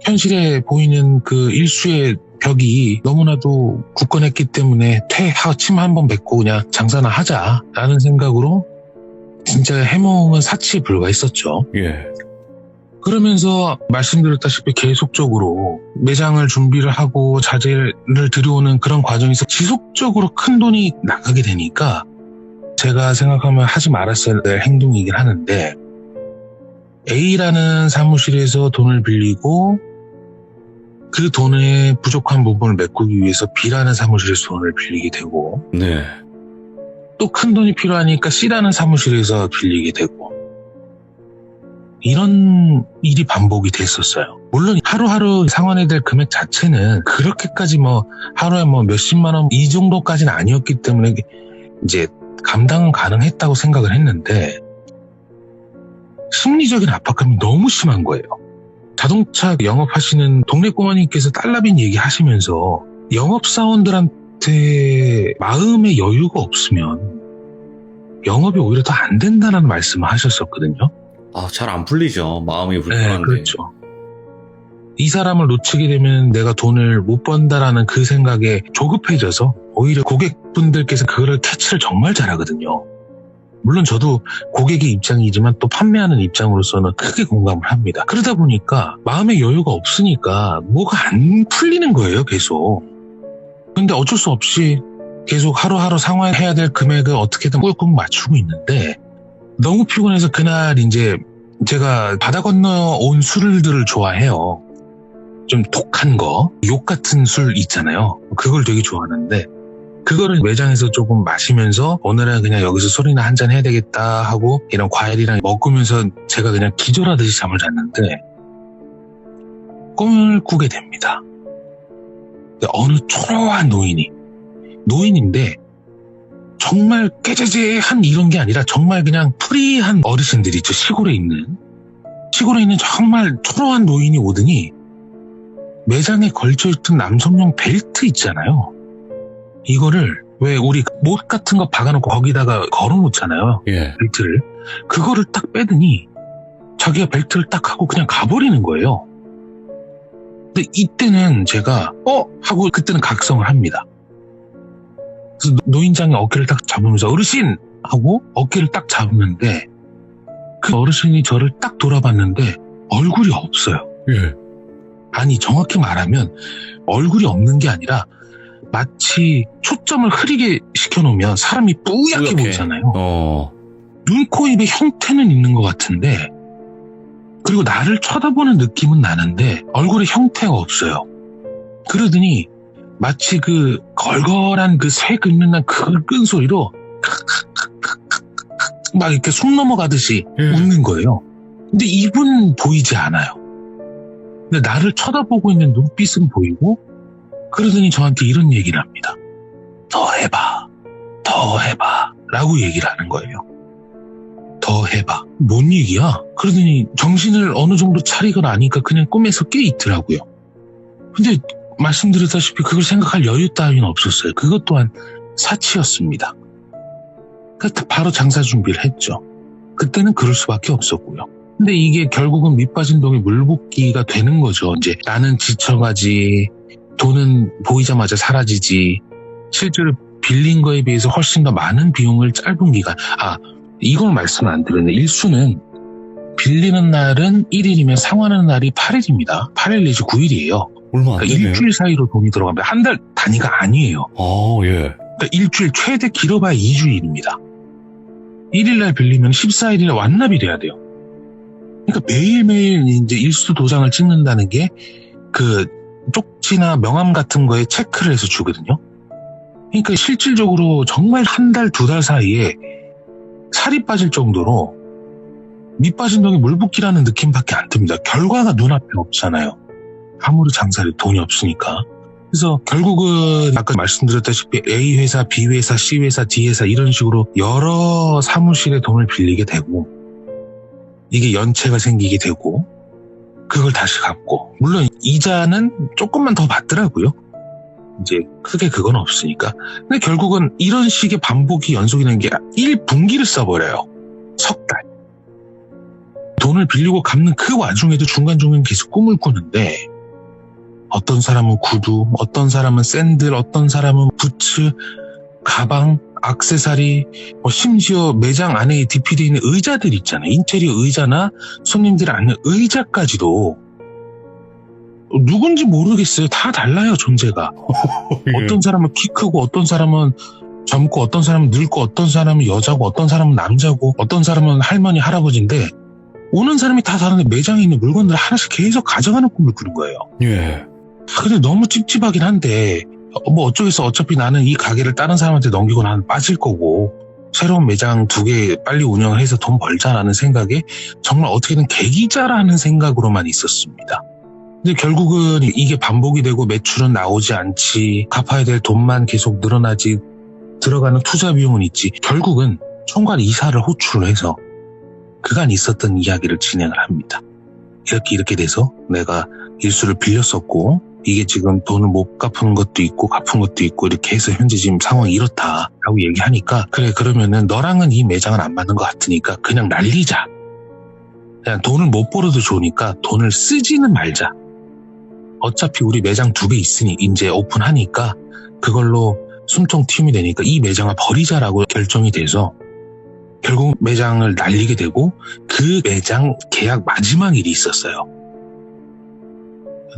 현실에 보이는 그 일수의 벽이 너무나도 굳건했기 때문에 침 한번 뱉고 그냥 장사나 하자라는 생각으로 진짜 해몽은 사치에 불과했었죠. 예. 그러면서 말씀드렸다시피 계속적으로 매장을 준비를 하고 자재를 들여오는 그런 과정에서 지속적으로 큰 돈이 나가게 되니까 제가 생각하면 하지 말았어야 될 행동이긴 하는데 A라는 사무실에서 돈을 빌리고 그 돈의 부족한 부분을 메꾸기 위해서 B라는 사무실에서 돈을 빌리게 되고 네. 또 큰 돈이 필요하니까 C라는 사무실에서 빌리게 되고 이런 일이 반복이 됐었어요. 물론 하루하루 상환해야 될 금액 자체는 그렇게까지 하루에 몇십만 원 이 정도까지는 아니었기 때문에 이제 감당은 가능했다고 생각을 했는데 심리적인 압박감이 너무 심한 거예요. 자동차 영업하시는 동네 꼬마님께서 달러빈 얘기하시면서 영업사원들한테 마음의 여유가 없으면 영업이 오히려 더 안 된다는 말씀을 하셨었거든요. 아, 잘 안 풀리죠. 마음이 불편한데. 네, 그렇죠. 이 사람을 놓치게 되면 내가 돈을 못 번다라는 그 생각에 조급해져서 오히려 고객분들께서 그거를 캐치를 정말 잘하거든요. 물론 저도 고객의 입장이지만 또 판매하는 입장으로서는 크게 공감을 합니다. 그러다 보니까 마음의 여유가 없으니까 뭐가 안 풀리는 거예요, 계속. 근데 어쩔 수 없이 계속 하루하루 상환해야 될 금액을 어떻게든 꾹꾹 맞추고 있는데 너무 피곤해서 그날 이제 제가 바다 건너 온 술들을 좋아해요. 좀 독한 거, 욕 같은 술 있잖아요. 그걸 되게 좋아하는데 그거를 매장에서 조금 마시면서 오늘은 그냥 여기서 술이나 한잔 해야 되겠다 하고 이런 과일이랑 먹으면서 제가 그냥 기절하듯이 잠을 잤는데 꿈을 꾸게 됩니다. 어느 초라한 노인인데 정말 깨재재한 이런 게 아니라 정말 그냥 프리한 어르신들 있죠. 시골에 있는 정말 초라한 노인이 오더니 매장에 걸쳐있던 남성용 벨트 있잖아요. 이거를 왜 우리 못 같은 거 박아놓고 거기다가 걸어놓잖아요. 예. 벨트를. 그거를 딱 빼더니 자기가 벨트를 딱 하고 그냥 가버리는 거예요. 근데 이때는 제가 하고 그때는 각성을 합니다. 그래서 노인장의 어깨를 딱 잡으면서 어르신! 하고 어깨를 딱 잡는데 그 어르신이 저를 딱 돌아봤는데 얼굴이 없어요. 예. 아니, 정확히 말하면 얼굴이 없는 게 아니라 마치 초점을 흐리게 시켜놓으면 사람이 뿌옇게 뿌옇게. 보이잖아요. 어. 눈, 코, 입의 형태는 있는 것 같은데, 그리고 나를 쳐다보는 느낌은 나는데 얼굴에 형태가 없어요. 그러더니 마치 그 걸걸한 그 새 긁는 긁은 소리로 막 이렇게 숨 넘어가듯이 웃는 거예요. 근데 입은 보이지 않아요. 근데 나를 쳐다보고 있는 눈빛은 보이고, 그러더니 저한테 이런 얘기를 합니다. 더 해봐, 더 해봐 라고 얘기를 하는 거예요. 더 해봐. 뭔 얘기야? 그러더니 정신을 어느 정도 차리고 나니까 그냥 꿈에서 깨 있더라고요. 근데 말씀드렸다시피 그걸 생각할 여유 따위는 없었어요. 그것 또한 사치였습니다. 그래서 바로 장사 준비를 했죠. 그때는 그럴 수밖에 없었고요. 근데 이게 결국은 밑빠진 동이 물붓기가 되는 거죠. 이제 나는 지쳐가지, 돈은 보이자마자 사라지지, 실제로 빌린 거에 비해서 훨씬 더 많은 비용을 짧은 기간, 이걸 말씀 안 드렸네. 일수는 빌리는 날은 1일이면 상환하는 날이 8일입니다. 8일 내지 9일이에요. 얼마 안 그러니까 되네요. 일주일 사이로 돈이 들어갑니다. 한 달 단위가 아니에요. 예. 그러니까 일주일, 최대 길어봐야 2주일입니다. 1일날 빌리면 14일이나 완납이 돼야 돼요. 그러니까 매일매일 이제 일수 도장을 찍는다는 게 그 쪽지나 명함 같은 거에 체크를 해서 주거든요. 그러니까 실질적으로 정말 한 달, 두 달 사이에 살이 빠질 정도로 밑빠진 동이 물붓기라는 느낌밖에 안 듭니다. 결과가 눈앞에 없잖아요. 아무리 장사를 돈이 없으니까. 그래서 결국은 아까 말씀드렸다시피 A 회사, B 회사, C 회사, D 회사 이런 식으로 여러 사무실에 돈을 빌리게 되고, 이게 연체가 생기게 되고, 그걸 다시 갚고, 물론 이자는 조금만 더 받더라고요. 이제 크게 그건 없으니까. 근데 결국은 이런 식의 반복이 연속이 되는 게 1분기를 써버려요. 석 달. 돈을 빌리고 갚는 그 와중에도 중간중간 계속 꿈을 꾸는데, 어떤 사람은 구두, 어떤 사람은 샌들, 어떤 사람은 부츠, 가방, 액세서리, 심지어 매장 안에 디피되어 있는 의자들 있잖아요. 인테리어 의자나 손님들 앉는 의자까지도 누군지 모르겠어요. 다 달라요, 존재가. 어떤 사람은 키 크고, 어떤 사람은 젊고, 어떤 사람은 늙고, 어떤 사람은 여자고, 어떤 사람은 남자고, 어떤 사람은 할머니, 할아버지인데, 오는 사람이 다 다른데 매장에 있는 물건들을 하나씩 계속 가져가는 꿈을 꾸는 거예요. 예. 근데 너무 찝찝하긴 한데, 뭐 어쩌겠어. 어차피 나는 이 가게를 다른 사람한테 넘기고 나는 빠질 거고, 새로운 매장 2개 빨리 운영을 해서 돈 벌자라는 생각에 정말 어떻게든 계기자라는 생각으로만 있었습니다. 근데 결국은 이게 반복이 되고 매출은 나오지 않지, 갚아야 될 돈만 계속 늘어나지, 들어가는 투자 비용은 있지, 결국은 총괄 이사를 호출을 해서 그간 있었던 이야기를 진행을 합니다. 이렇게 돼서 내가 일수를 빌렸었고, 이게 지금 돈을 못 갚은 것도 있고 갚은 것도 있고 이렇게 해서 현재 지금 상황이 이렇다라고 얘기하니까, 그래, 그러면은 너랑은 이 매장은 안 맞는 것 같으니까 그냥 날리자. 그냥 돈을 못 벌어도 좋으니까 돈을 쓰지는 말자. 어차피 우리 매장 2개 있으니 이제 오픈하니까 그걸로 숨통 튀면 되니까 이 매장을 버리자라고 결정이 돼서 결국 매장을 날리게 되고, 그 매장 계약 마지막 일이 있었어요.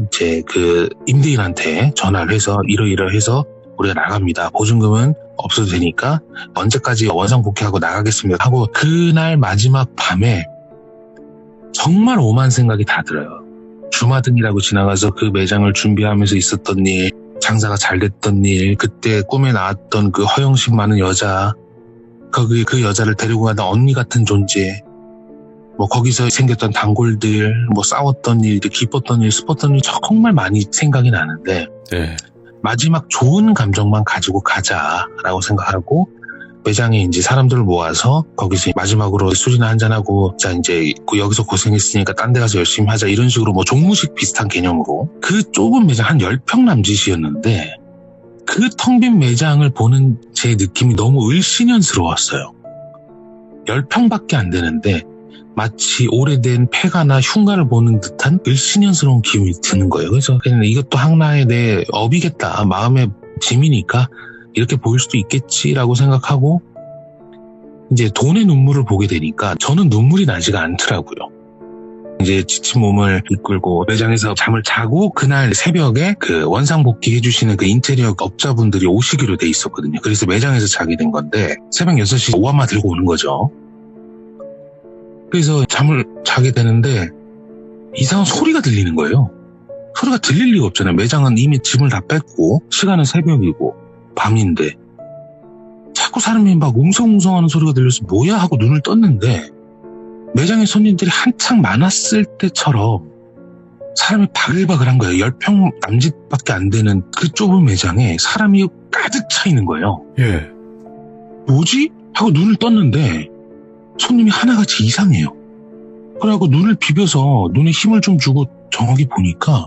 이제 그 임대인한테 전화를 해서 이러이러해서 우리가 나갑니다. 보증금은 없어도 되니까 언제까지 원상복귀하고 나가겠습니다 하고, 그날 마지막 밤에 정말 오만 생각이 다 들어요. 주마등이라고 지나가서 그 매장을 준비하면서 있었던 일, 장사가 잘 됐던 일, 그때 꿈에 나왔던 그 허영심 많은 여자, 거기 그 여자를 데리고 가던 언니 같은 존재, 뭐 거기서 생겼던 단골들, 뭐 싸웠던 일, 기뻤던 일, 슬펐던 일 정말 많이 생각이 나는데, 네. 마지막 좋은 감정만 가지고 가자라고 생각하고 매장에 이제 사람들을 모아서 거기서 마지막으로 술이나 한잔하고, 자 이제 여기서 고생했으니까 딴 데 가서 열심히 하자, 이런 식으로 뭐 종무식 비슷한 개념으로 그 좁은 매장 한 10평 남짓이었는데, 그 텅 빈 매장을 보는 제 느낌이 너무 을씨년스러웠어요. 10평밖에 안 되는데 마치 오래된 폐가나 흉가를 보는 듯한 을씨년스러운 기분이 드는 거예요. 그래서 그냥 이것도 하나의 내 업이겠다, 마음의 짐이니까 이렇게 보일 수도 있겠지라고 생각하고, 이제 돈의 눈물을 보게 되니까 저는 눈물이 나지가 않더라고요. 이제 지친 몸을 이끌고 매장에서 잠을 자고 그날 새벽에 그 원상복귀 해주시는 그 인테리어 업자분들이 오시기로 돼 있었거든요. 그래서 매장에서 자게 된 건데 새벽 6시 오한마 들고 오는 거죠. 그래서 잠을 자게 되는데 이상한 소리가 들리는 거예요. 소리가 들릴 리가 없잖아요. 매장은 이미 짐을 다 뺐고 시간은 새벽이고 밤인데 자꾸 사람이 막 웅성웅성하는 소리가 들려서 뭐야 하고 눈을 떴는데 매장에 손님들이 한창 많았을 때처럼 사람이 바글바글한 거예요. 10평 남짓밖에 안 되는 그 좁은 매장에 사람이 가득 차 있는 거예요. 예. 뭐지? 하고 눈을 떴는데 손님이 하나같이 이상해요. 그래갖고 눈을 비벼서 눈에 힘을 좀 주고 정확히 보니까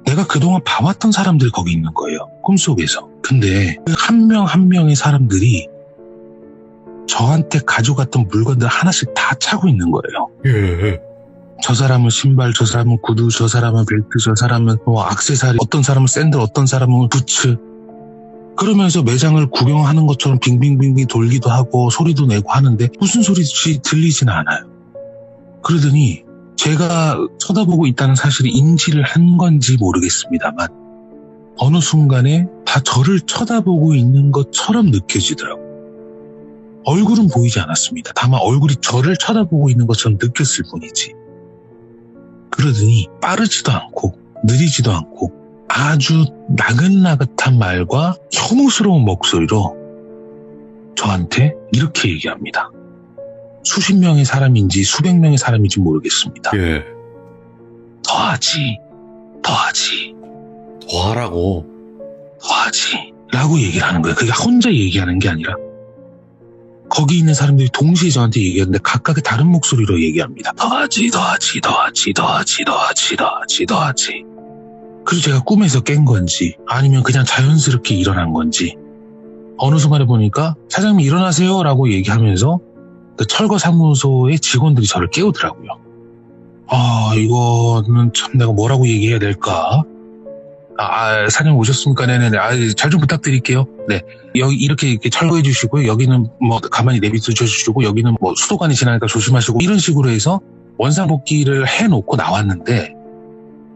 내가 그동안 봐왔던 사람들이 거기 있는 거예요. 꿈속에서. 근데 그 한 명 한 명의 사람들이 저한테 가져갔던 물건들 하나씩 다 차고 있는 거예요. 예. 저 사람은 신발, 저 사람은 구두, 저 사람은 벨트, 저 사람은 뭐 액세서리, 어떤 사람은 샌들, 어떤 사람은 부츠. 그러면서 매장을 구경하는 것처럼 빙빙빙빙 돌기도 하고 소리도 내고 하는데 무슨 소리인지 들리지는 않아요. 그러더니 제가 쳐다보고 있다는 사실을 인지를 한 건지 모르겠습니다만 어느 순간에 다 저를 쳐다보고 있는 것처럼 느껴지더라고요. 얼굴은 보이지 않았습니다. 다만 얼굴이 저를 쳐다보고 있는 것처럼 느꼈을 뿐이지. 그러더니 빠르지도 않고 느리지도 않고 아주 나긋나긋한 말과 혐오스러운 목소리로 저한테 이렇게 얘기합니다. 수십 명의 사람인지 수백 명의 사람인지 모르겠습니다. 예. 더하지 더 하라고. 라고 얘기를 하는 거예요. 그게 혼자 얘기하는 게 아니라 거기 있는 사람들이 동시에 저한테 얘기하는데 각각의 다른 목소리로 얘기합니다. 더하지. 그래서 제가 꿈에서 깬 건지 아니면 그냥 자연스럽게 일어난 건지 어느 순간에 보니까 사장님 일어나세요 라고 얘기하면서 그 철거 사무소의 직원들이 저를 깨우더라고요. 이거는 참 내가 뭐라고 얘기해야 될까? 사장님 오셨습니까? 네네네. 잘 좀 부탁드릴게요. 네. 여기 이렇게 철거해 주시고요. 여기는 뭐 가만히 내비둬 주시고 여기는 뭐 수도관이 지나니까 조심하시고 이런 식으로 해서 원상복귀를 해놓고 나왔는데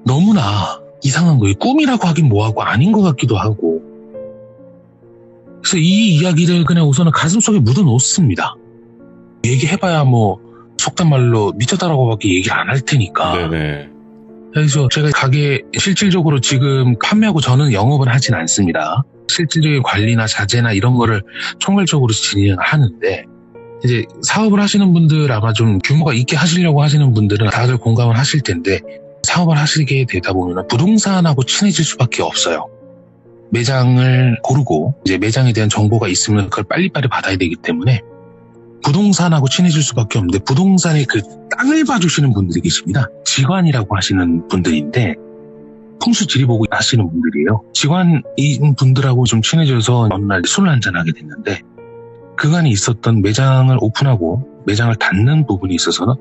너무나 이상한 거예요. 꿈이라고 하긴 뭐하고 아닌 것 같기도 하고. 그래서 이 이야기를 그냥 우선은 가슴속에 묻어놓습니다. 얘기해봐야 뭐 속단 말로 미쳤다라고밖에 얘기를 안 할 테니까. 네네. 그래서 제가 가게 실질적으로 지금 판매하고 저는 영업은 하진 않습니다. 실질적인 관리나 자재나 이런 거를 총괄적으로 진행하는데 이제 사업을 하시는 분들 아마 좀 규모가 있게 하시려고 하시는 분들은 다들 공감을 하실 텐데 사업을 하시게 되다 보면 부동산하고 친해질 수밖에 없어요. 매장을 고르고 이제 매장에 대한 정보가 있으면 그걸 빨리빨리 받아야 되기 때문에 부동산하고 친해질 수밖에 없는데 부동산의 그 땅을 봐주시는 분들이 계십니다. 직관이라고 하시는 분들인데 풍수 지리보고 하시는 분들이에요. 직관인 분들하고 좀 친해져서 어느 날 술을 한잔하게 됐는데 그간에 있었던 매장을 오픈하고 매장을 닫는 부분이 있어서는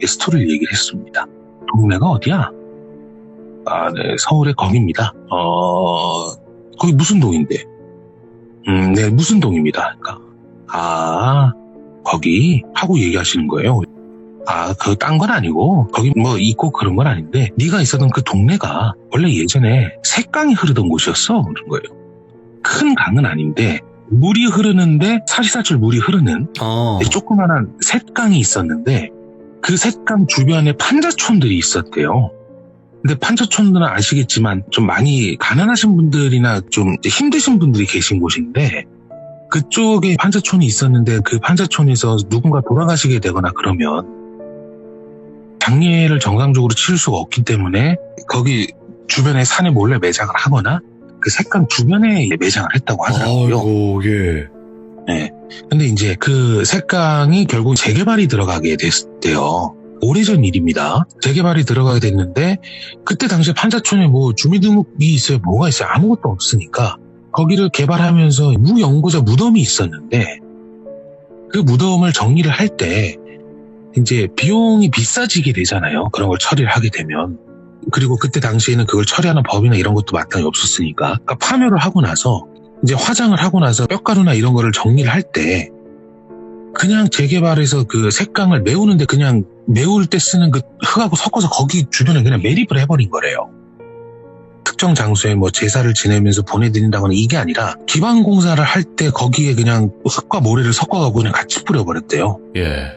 스토리를 얘기를 했습니다. 동네가 어디야? 네, 서울의 거기입니다. 거기 무슨 동인데? 네, 무슨 동입니다. 그러니까 거기 하고 얘기하시는 거예요. 그 딴 건 아니고 거기 뭐 있고 그런 건 아닌데 네가 있었던 그 동네가 원래 예전에 샛강이 흐르던 곳이었어. 그런 거예요. 큰 강은 아닌데 물이 흐르는데 사시사철 물이 흐르는 조그만한 샛강이 있었는데 그 샛강 주변에 판자촌들이 있었대요. 근데 판자촌들은 아시겠지만 좀 많이 가난하신 분들이나 좀 힘드신 분들이 계신 곳인데 그쪽에 판자촌이 있었는데 그 판자촌에서 누군가 돌아가시게 되거나 그러면 장례를 정상적으로 치를 수가 없기 때문에 거기 주변에 산에 몰래 매장을 하거나 그 샛강 주변에 매장을 했다고 하더라고요. 아이고, 예. 네. 근데 이제 그 샛강이 결국 재개발이 들어가게 됐대요. 오래전 일입니다. 재개발이 들어가게 됐는데 그때 당시에 판자촌에 뭐 주민등록이 있어요? 뭐가 있어요? 아무것도 없으니까 거기를 개발하면서 무연고자 무덤이 있었는데 그 무덤을 정리를 할 때 이제 비용이 비싸지게 되잖아요. 그런 걸 처리를 하게 되면. 그리고 그때 당시에는 그걸 처리하는 법이나 이런 것도 마땅히 없었으니까. 그러니까 파묘를 하고 나서 이제 화장을 하고 나서 뼈가루나 이런 거를 정리를 할 때 그냥 재개발해서 그 색강을 메우는데 그냥 메울 때 쓰는 그 흙하고 섞어서 거기 주변에 그냥 매립을 해버린 거래요. 특정 장소에 뭐 제사를 지내면서 보내드린다거나 이게 아니라 기반 공사를 할 때 거기에 그냥 흙과 모래를 섞어가고 그냥 같이 뿌려버렸대요. 예.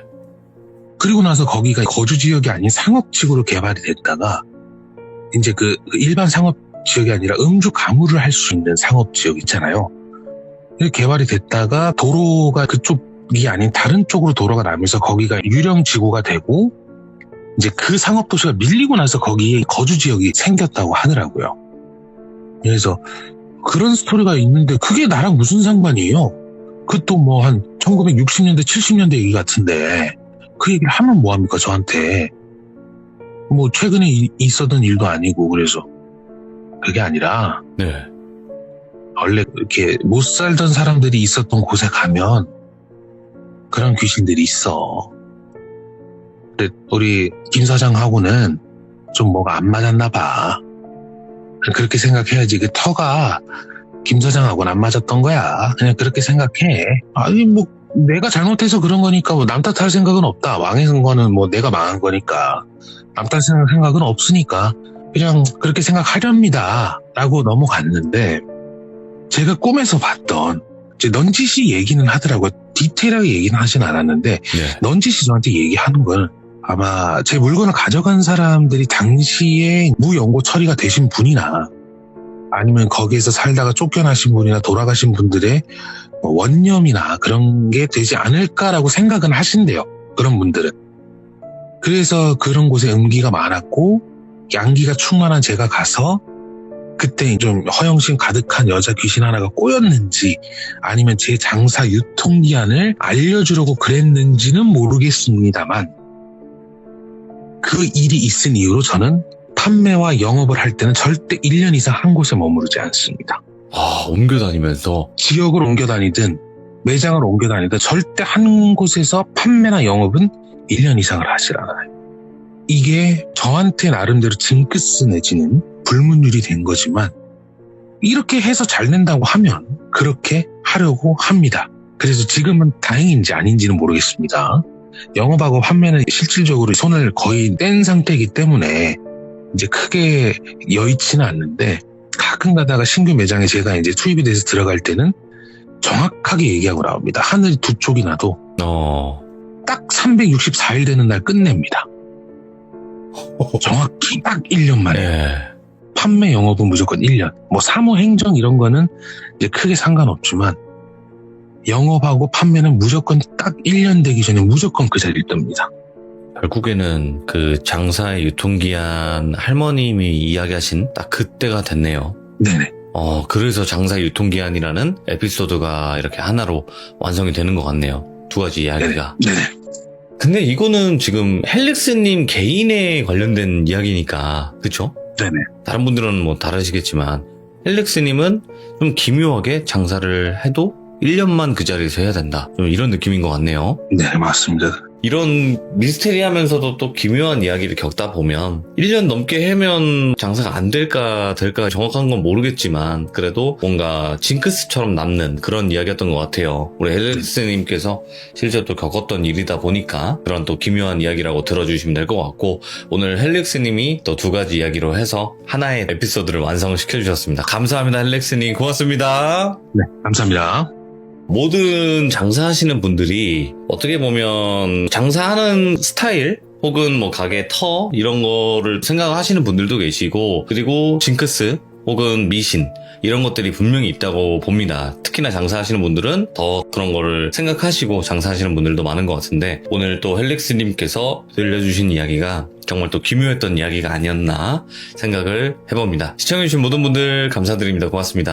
그리고 나서 거기가 거주 지역이 아닌 상업지구로 개발이 됐다가 이제 그 일반 상업 지역이 아니라 음주 가물을 할 수 있는 상업 지역 있잖아요. 이렇게 개발이 됐다가 도로가 그쪽이 아닌 다른 쪽으로 도로가 나면서 거기가 유령 지구가 되고 이제 그 상업 도시가 밀리고 나서 거기에 거주 지역이 생겼다고 하더라고요. 그래서 그런 스토리가 있는데 그게 나랑 무슨 상관이에요? 그것도 뭐 한 1960년대 70년대 얘기 같은데 그 얘기를 하면 뭐합니까 저한테. 뭐 최근에 있었던 일도 아니고. 그래서 그게 아니라 네. 원래 이렇게 못 살던 사람들이 있었던 곳에 가면 그런 귀신들이 있어. 근데 우리 김 사장하고는 좀 뭐가 안 맞았나 봐. 그렇게 생각해야지. 그 터가 김 사장하고는 안 맞았던 거야. 그냥 그렇게 생각해. 아니 뭐 내가 잘못해서 그런 거니까 뭐 남 탓할 생각은 없다. 망한 거는 뭐 내가 망한 거니까 남 탓할 생각은 없으니까 그냥 그렇게 생각하렵니다 라고 넘어갔는데, 제가 꿈에서 봤던 이제 넌지시 얘기는 하더라고요. 디테일하게 얘기는 하진 않았는데 네. 넌지시 저한테 얘기하는 건 아마 제 물건을 가져간 사람들이 당시에 무연고 처리가 되신 분이나 아니면 거기에서 살다가 쫓겨나신 분이나 돌아가신 분들의 원념이나 그런 게 되지 않을까라고 생각은 하신대요. 그런 분들은. 그래서 그런 곳에 음기가 많았고 양기가 충만한 제가 가서 그때 좀 허영심 가득한 여자 귀신 하나가 꼬였는지 아니면 제 장사 유통기한을 알려주려고 그랬는지는 모르겠습니다만 그 일이 있은 이후로 저는 판매와 영업을 할 때는 절대 1년 이상 한 곳에 머무르지 않습니다. 아, 옮겨 다니면서. 지역을 옮겨 다니든 매장을 옮겨 다니든 절대 한 곳에서 판매나 영업은 1년 이상을 하질 않아요. 이게 저한테 나름대로 징크스 내지는 불문율이 된 거지만 이렇게 해서 잘 낸다고 하면 그렇게 하려고 합니다. 그래서 지금은 다행인지 아닌지는 모르겠습니다. 영업하고 판매는 실질적으로 손을 거의 뗀 상태이기 때문에 이제 크게 여의치는 않는데 가끔 가다가 신규 매장에 제가 이제 투입이 돼서 들어갈 때는 정확하게 얘기하고 나옵니다. 하늘이 두 쪽이 나도 딱 364일 되는 날 끝냅니다. 정확히 딱 1년 만에. 네. 판매 영업은 무조건 1년. 뭐 사무 행정 이런 거는 이제 크게 상관없지만 영업하고 판매는 무조건 딱 1년 되기 전에 무조건 그 자리를 뜹니다. 결국에는 그 장사의 유통기한 할머님이 이야기하신 딱 그때가 됐네요. 네네. 그래서 장사의 유통기한이라는 에피소드가 이렇게 하나로 완성이 되는 것 같네요. 두 가지 이야기가. 네네. 근데 이거는 지금 헬릭스님 개인에 관련된 이야기니까, 그쵸? 네네. 다른 분들은 뭐 다르시겠지만, 헬릭스님은 좀 기묘하게 장사를 해도 1년만 그 자리에서 해야 된다. 좀 이런 느낌인 것 같네요. 네, 맞습니다. 이런 미스테리하면서도 또 기묘한 이야기를 겪다 보면 1년 넘게 하면 장사가 안 될까 정확한 건 모르겠지만 그래도 뭔가 징크스처럼 남는 그런 이야기였던 것 같아요. 우리 헬릭스님께서 실제로 또 겪었던 일이다 보니까 그런 또 기묘한 이야기라고 들어주시면 될 것 같고, 오늘 헬릭스님이 또 두 가지 이야기로 해서 하나의 에피소드를 완성시켜주셨습니다. 감사합니다. 헬릭스님 고맙습니다. 네, 감사합니다. 모든 장사하시는 분들이 어떻게 보면 장사하는 스타일 혹은 뭐 가게 터 이런 거를 생각하시는 분들도 계시고, 그리고 징크스 혹은 미신 이런 것들이 분명히 있다고 봅니다. 특히나 장사하시는 분들은 더 그런 거를 생각하시고 장사하시는 분들도 많은 것 같은데, 오늘 또 헬릭스님께서 들려주신 이야기가 정말 또 기묘했던 이야기가 아니었나 생각을 해봅니다. 시청해주신 모든 분들 감사드립니다. 고맙습니다.